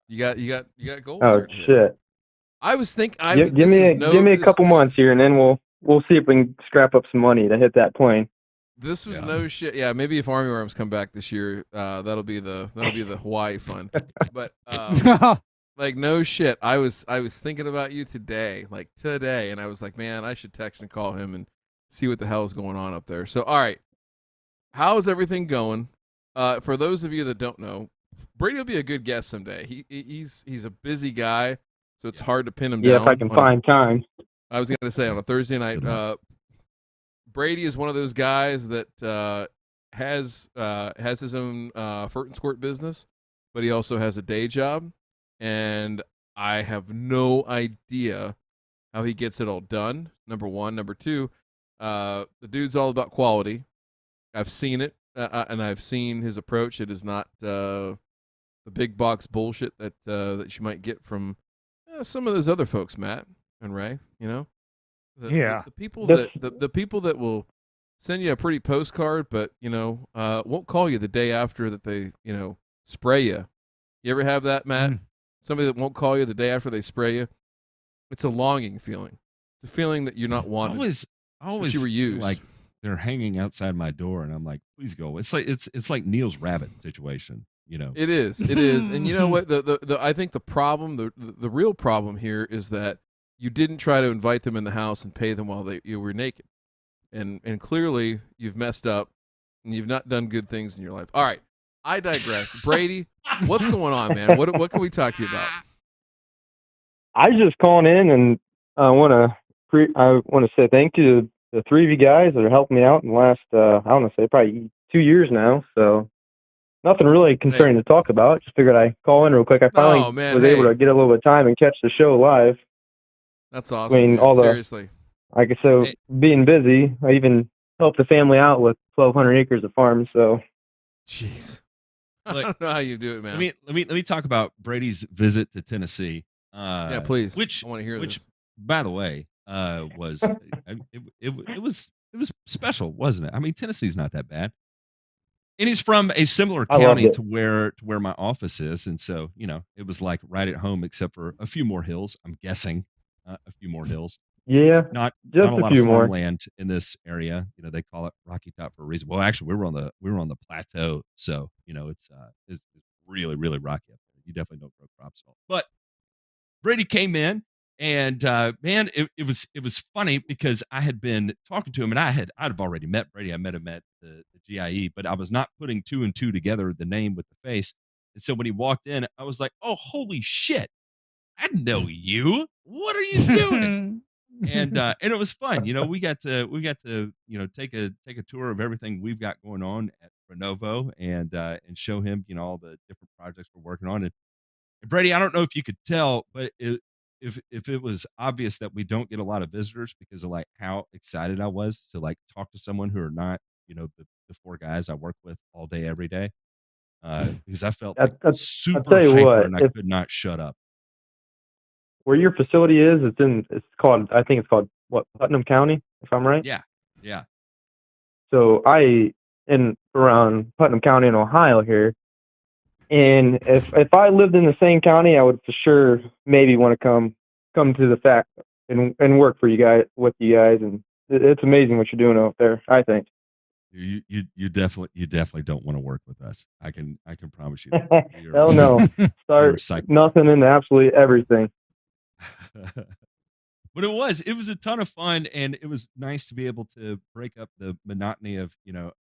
you got goals. Oh here. shit! I was thinking. Give me a couple months here, and then we'll see if we can scrap up some money to hit that plane. This was no shit. Yeah, maybe if Army Worms come back this year, that'll be the Hawaii fund. But like no shit. I was thinking about you today, and I was like, man, I should text and call him and see what the hell is going on up there. So all right, how's everything going? For those of you that don't know, Brady will be a good guest someday. He's a busy guy, so it's hard to pin him down. Yeah, if I can find time. I was gonna say on a Thursday night. Brady is one of those guys that has his own Fert and Squirt business, but he also has a day job, and I have no idea how he gets it all done. Number one, number two, the dude's all about quality. I've seen it, and I've seen his approach. It is not the big box bullshit that you might get from some of those other folks, Matt and Ray. The people that will send you a pretty postcard, but won't call you the day after that they spray you. You ever have that, Matt? Somebody that won't call you the day after they spray you. It's a longing feeling. It's a feeling that you're not wanted. I always you were feel used. like they're hanging outside my door, and I'm like, please go. It's like Neil's rabbit situation, you know. It is, and you know what? The I think the problem, the real problem here is that you didn't try to invite them in the house and pay them while you were naked, and clearly you've messed up, and you've not done good things in your life. All right, I digress. Brady, what's going on, man? What can we talk to you about? I was just calling in, and I want to say thank you to the three of you guys that are helping me out in the last I want to say probably 2 years now. So nothing really concerning to talk about. Just figured I'd call in real quick. I finally was able to get a little bit of time and catch the show live. That's awesome. I mean, dude. Seriously. Like I said, being busy, I even helped the family out with 1,200 acres of farm. So, jeez, Look, I don't know how you do it, man. Let me talk about Brady's visit to Tennessee. Yeah, please. Which I want to hear which, this. by the way, was it was special, wasn't it? I mean, Tennessee's not that bad, and he's from a similar county to where my office is, and so it was like right at home, except for a few more hills. I'm guessing a few more hills. Yeah, not just a a lot few of more. farmland in this area. They call it Rocky Top for a reason. Well, actually, we were on the plateau, so it's really really rocky up there. You definitely don't grow crops at all. But Brady came in, and man, it was funny because I had been talking to him, and I'd already met Brady. I met him at the GIE, but I was not putting two and two together, the name with the face. And so when he walked in, I was like, "Oh, holy shit! I know you. What are you doing?" and it was fun. We got to take a tour of everything we've got going on at Renovo, and show him all the different projects we're working on. And Brady, I don't know if you could tell, but if it was obvious that we don't get a lot of visitors because of like how excited I was to like talk to someone who are not the four guys I work with all day every day, because I felt like super tell you hyper what, and I could not shut up. Where your facility is, it's called, I think it's called what, Putnam County, if I'm right? Yeah. So in around Putnam County in Ohio here, and if I lived in the same county, I would for sure maybe want to come to the fact and work for you guys with you guys, and it's amazing what you're doing out there. I think. You definitely don't want to work with us. I can promise you that. Hell no. Start nothing and absolutely everything. But it was a ton of fun, and it was nice to be able to break up the monotony of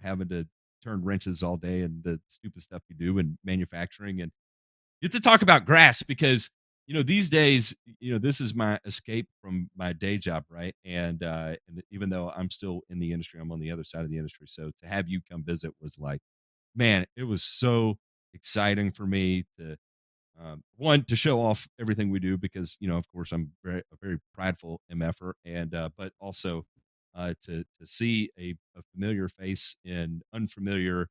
having to turn wrenches all day and the stupid stuff you do in manufacturing, and get to talk about grass because these days this is my escape from my day job, right? And even though I'm still in the industry, I'm on the other side of the industry. So to have you come visit was like, man, it was so exciting for me to one, to show off everything we do because of course I'm a very prideful MFer, and but also to see a familiar face in unfamiliar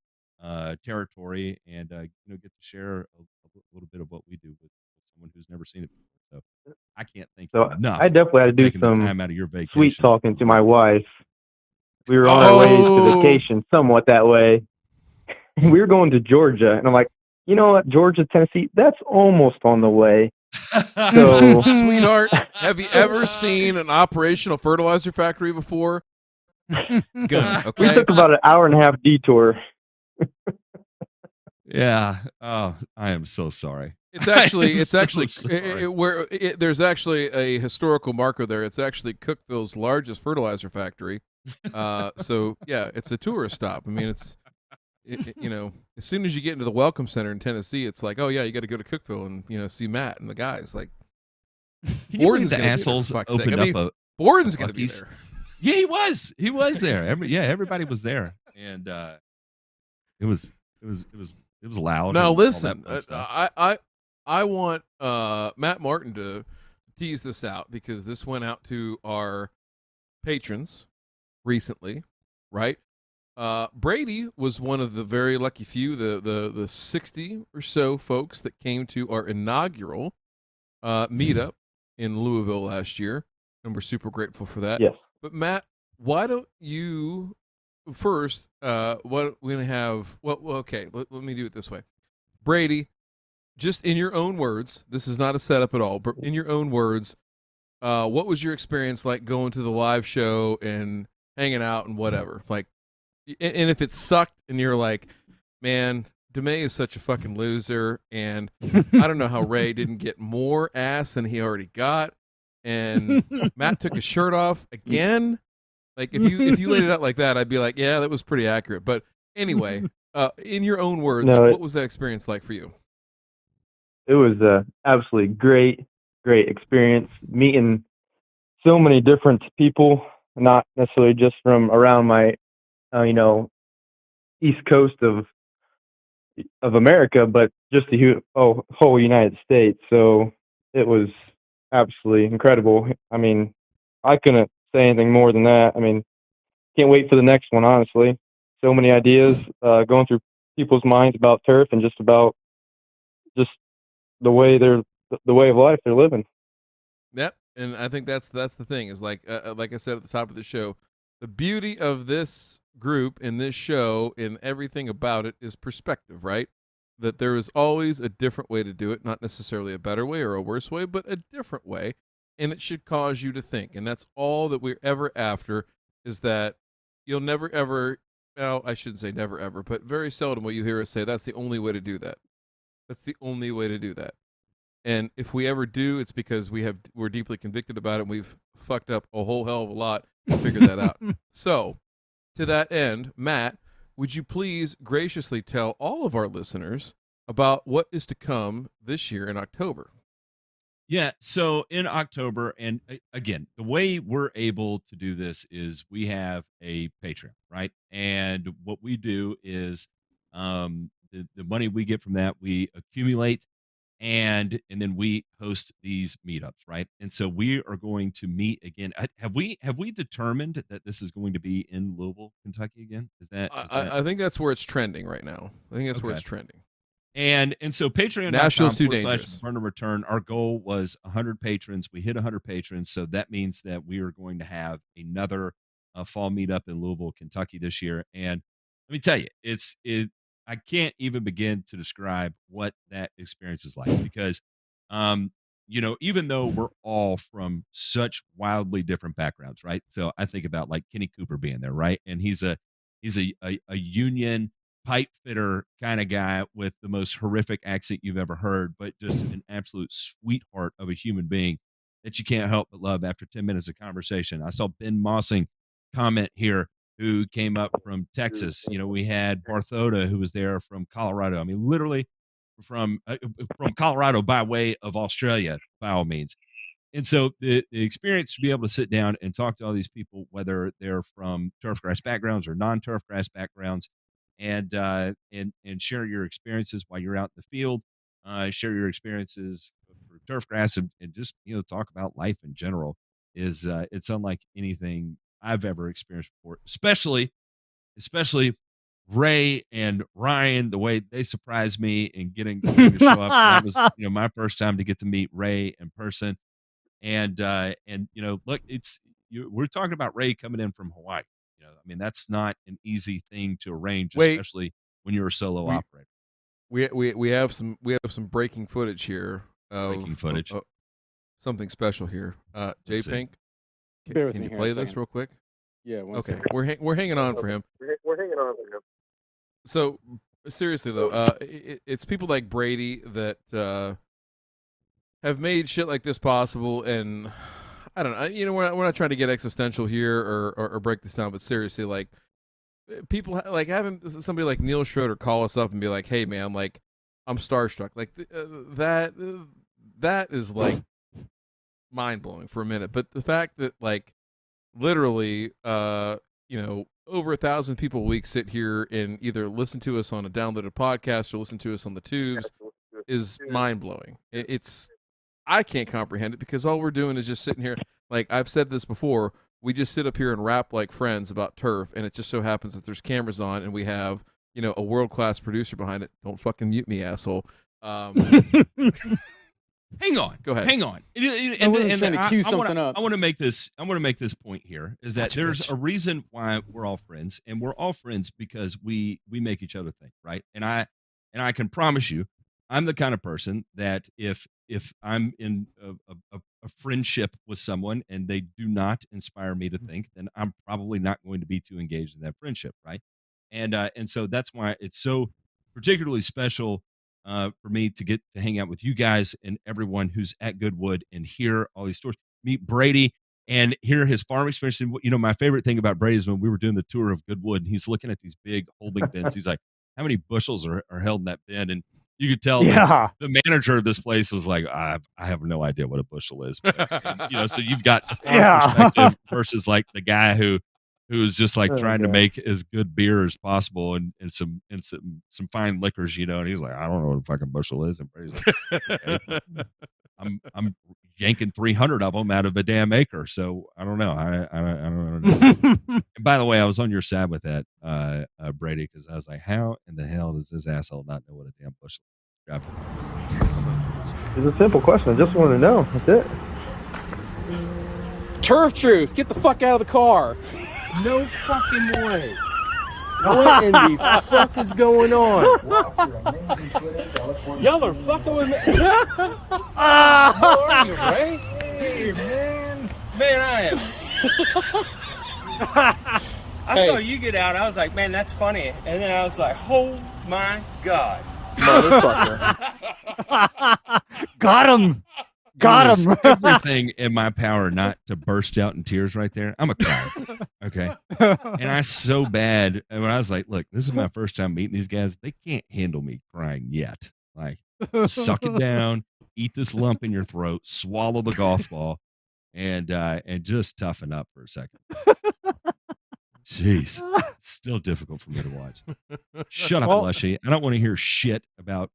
territory, and get to share a little bit of what we do with someone who's never seen it before. So I can't thank you enough. I definitely had to do taking the some time out of your vacation. sweet talking to my wife. We were on our way to vacation, somewhat that way. We were going to Georgia, and I'm like, you know what, Georgia, Tennessee, that's almost on the way. So, sweetheart, have you ever seen an operational fertilizer factory before? Good. Okay. We took about an hour and a half detour. Yeah. Oh, I am so sorry. It's actually there's actually a historical marker there. It's actually Cookeville's largest fertilizer factory. So yeah, it's a tourist stop. I mean, as soon as you get into the Welcome Center in Tennessee, it's like, oh yeah, you got to go to Cookeville and see Matt and the guys. Like, can you believe the assholes opened up a Borden's going to be there. Yeah, he was there. Everybody was there, and it was loud. Now listen, I want Matt Martin to tease this out because this went out to our patrons recently, right? Brady was one of the very lucky few, the 60 or so folks that came to our inaugural meetup in Louisville last year, and we're super grateful for that. Yes. But Matt, why don't you first? What we're gonna have? Well, okay. Let me do it this way, Brady. Just in your own words, this is not a setup at all, but in your own words, what was your experience like going to the live show and hanging out and whatever? Like, and if it sucked and you're like, man, DeMay is such a fucking loser, and I don't know how Ray didn't get more ass than he already got, and Matt took his shirt off again. Like, if you laid it out like that, I'd be like, yeah, that was pretty accurate. But anyway, in your own words, what was that experience like for you? It was absolutely great experience, meeting so many different people, not necessarily just from around my, east coast of America, but just the whole United States. So it was absolutely incredible. I mean, I couldn't say anything more than that. I mean, can't wait for the next one, honestly. So many ideas going through people's minds about turf and just about just the way of life they're living. Yep, and I think that's the thing is like I said at the top of the show, the beauty of this group in this show and everything about it is perspective, right? That there is always a different way to do it, not necessarily a better way or a worse way, but a different way, and it should cause you to think. And that's all that we're ever after, is that you'll never ever, well, I shouldn't say never ever, but very seldom will you hear us say that's the only way to do that. That's the only way to do that. And if we ever do, it's because we're deeply convicted about it, and we've fucked up a whole hell of a lot to figure that out. So, to that end, Matt, would you please graciously tell all of our listeners about what is to come this year in October? Yeah, so in October, and again, the way we're able to do this is we have a Patreon, right? And what we do is the money we get from that, we accumulate, and then we host these meetups, right? And so we are going to meet again. Have we determined that this is going to be in Louisville, Kentucky again? I think that's where it's trending right now. I think that's where Okay. it's trending. And so Nashville's too dangerous. Patreon.com/burn and return. Our goal was 100 patrons. We hit 100 patrons, so that means that we are going to have another fall meetup in Louisville, Kentucky this year. And let me tell you, I can't even begin to describe what that experience is like, because even though we're all from such wildly different backgrounds, right? So I think about like Kenny Cooper being there, right? And he's a union pipe fitter kind of guy with the most horrific accent you've ever heard, but just an absolute sweetheart of a human being that you can't help but love after 10 minutes of conversation. I saw Ben Mossing comment here, who came up from Texas. We had Barthoda, who was there from Colorado. I mean, literally from Colorado by way of Australia, by all means. And so the experience to be able to sit down and talk to all these people, whether they're from turfgrass backgrounds or non-turf grass backgrounds, and share your experiences while you're out in the field, share your experiences for turfgrass, and just talk about life in general, is it's unlike anything I've ever experienced before. Especially Ray and Ryan, the way they surprised me and getting to show up. That was my first time to get to meet Ray in person. And look, we're talking about Ray coming in from Hawaii. I mean, that's not an easy thing to arrange, especially when you're a solo operator. We have some breaking footage here. Breaking footage. Something special here. J Pink, can you play this real quick? Yeah. Okay. We're hanging on for him. So seriously though, it's people like Brady that have made shit like this possible, and I don't know. We're not trying to get existential here or break this down, but seriously, like people like having somebody like Neil Schroeder call us up and be like, "Hey, man, like I'm starstruck." Like that is like mind blowing for a minute. But the fact that like literally, over 1,000 people a week sit here and either listen to us on a downloaded podcast or listen to us on the tubes is mind blowing. I can't comprehend it, because all we're doing is just sitting here. Like I've said this before, we just sit up here and rap like friends about turf, and it just so happens that there's cameras on and we have, a world-class producer behind it. Don't fucking mute me, asshole. Hang on. Go ahead. Hang on. I wasn't trying to cue something up. I want to make this point here, is that there's a reason why we're all friends, and we're all friends because we make each other think, right? And I can promise you, I'm the kind of person that if if I'm in a friendship with someone and they do not inspire me to think, then I'm probably not going to be too engaged in that friendship, right? And so that's why it's so particularly special for me to get to hang out with you guys and everyone who's at Goodwood and hear all these stories. Meet Brady and hear his farm experience. And, you know, my favorite thing about Brady is when we were doing the tour of Goodwood and he's looking at these big holding bins. He's like, how many bushels are held in that bin? And you could tell Yeah. the manager of this place was like, I have no idea what a bushel is. And, you know, so you've got the farm Yeah. perspective versus like the guy who's just like Oh, trying to God. make as good beer as possible and some fine liquors, you know. And he's like, I don't know what a fucking bushel is. And Brady's like, okay, I'm yanking 300 of them out of a damn acre, so I don't know. I don't know. And by the way, I was on your side with that, Brady, because I was like, how in the hell does this asshole not know what a damn bushel is? It's a simple question. I just want to know. That's it. Turf Truth, get the fuck out of the car. No fucking way. What in the fuck is going on? Y'all are fucking with me. How are you, Ray? Hey, man. Man, I am. I saw you get out. I was like, man, that's funny. And then I was like, oh my God. Motherfucker. Got him. It Got was him. everything in my power not to burst out in tears right there. I'm a crier. Okay. And I so bad. And when I was like, look, this is my first time meeting these guys. They can't handle me crying yet. Like, suck it down, eat this lump in your throat, swallow the golf ball, and just toughen up for a second. Jeez. It's still difficult for me to watch. Shut up, Well- Lushy. I don't want to hear shit about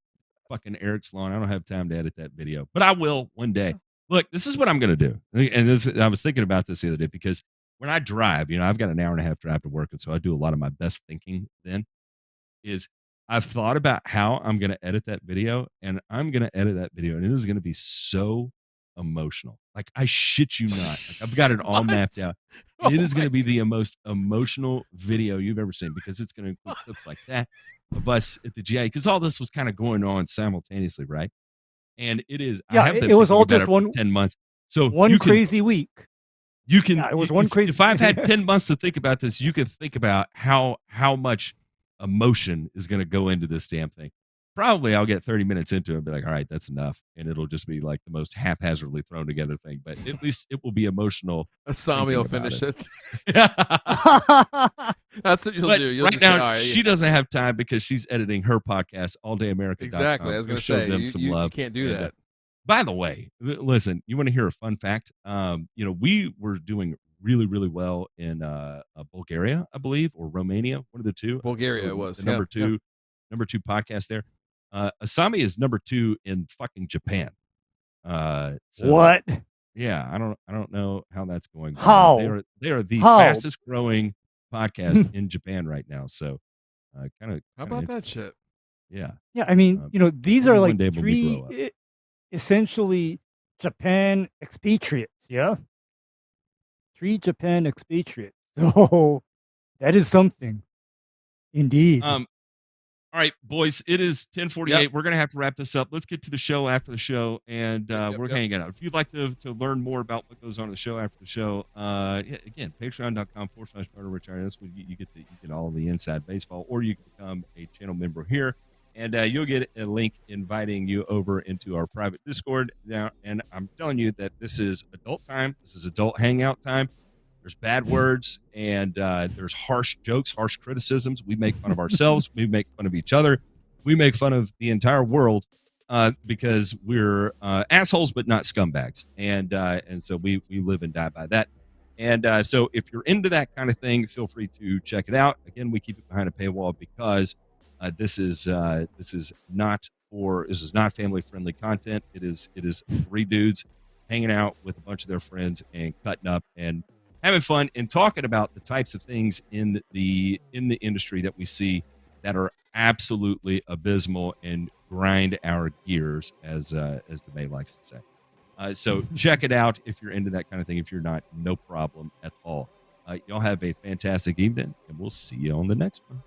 fucking Eric's lawn. I don't have time to edit that video, but I will one day. Look, this is what I'm going to do. And I was thinking about this the other day because when I drive, you know, I've got an hour and a half drive to work. And so I do a lot of my best thinking then is I've thought about how I'm going to edit that video, and I'm going to edit that video and it is going to be so emotional. Like, I shit you not. Like, I've got it all mapped out. It is going to be the most emotional video you've ever seen because it's going to include clips like that of us at the GI, because all this was kind of going on simultaneously, right? And it is. Yeah, I have been it was thinking all about just it for one- 10 months. So One you can- crazy week. You can. Yeah, it was if- one if- crazy. If I've had 10 months to think about this, you can think about how much emotion is going to go into this damn thing. Probably I'll get 30 minutes into it and be like, all right, that's enough. And it'll just be like the most haphazardly thrown together thing. But at least it will be emotional. Asami will thinking about finish it. it. That's what you'll But do. You'll right just say, now, all right, she doesn't have time because she's editing her podcast, All Day America. Exactly. I was going to show say, them some you love. can't do And, that. by the way, listen, you want to hear a fun fact? You know, we were doing really, really well in Bulgaria, I believe, or Romania, one of the two. Bulgaria it was. The yeah, number two podcast there. Asami is number 2 in fucking Japan. So, What? Yeah, I don't know how that's going. How? They are the How? fastest growing podcast in Japan right now. So, kind of. How about that shit? Yeah. Yeah, I mean, you know, these maybe are one like day when we three grow essentially Japan expatriates. Yeah, 3 Japan expatriates. So that is something, indeed. All right, boys, it is 10:48. Yep. We're going to have to wrap this up. Let's get to the show after the show, and we're hanging out. If you'd like to learn more about what goes on in the show after the show, again, patreon.com/murderrich. That's where you get all the inside baseball, or you can become a channel member here, and you'll get a link inviting you over into our private Discord. Now, and I'm telling you that this is adult time. This is adult hangout time. There's bad words and there's harsh jokes, harsh criticisms. We make fun of ourselves. We make fun of each other. We make fun of the entire world because we're assholes, but not scumbags. And so we live and die by that. And so if you're into that kind of thing, feel free to check it out. Again, we keep it behind a paywall because this is not family friendly content. It is 3 dudes hanging out with a bunch of their friends and cutting up and having fun and talking about the types of things in the industry that we see that are absolutely abysmal and grind our gears, as DeMay likes to say. So check it out if you're into that kind of thing. If you're not, no problem at all. Y'all have a fantastic evening, and we'll see you on the next one.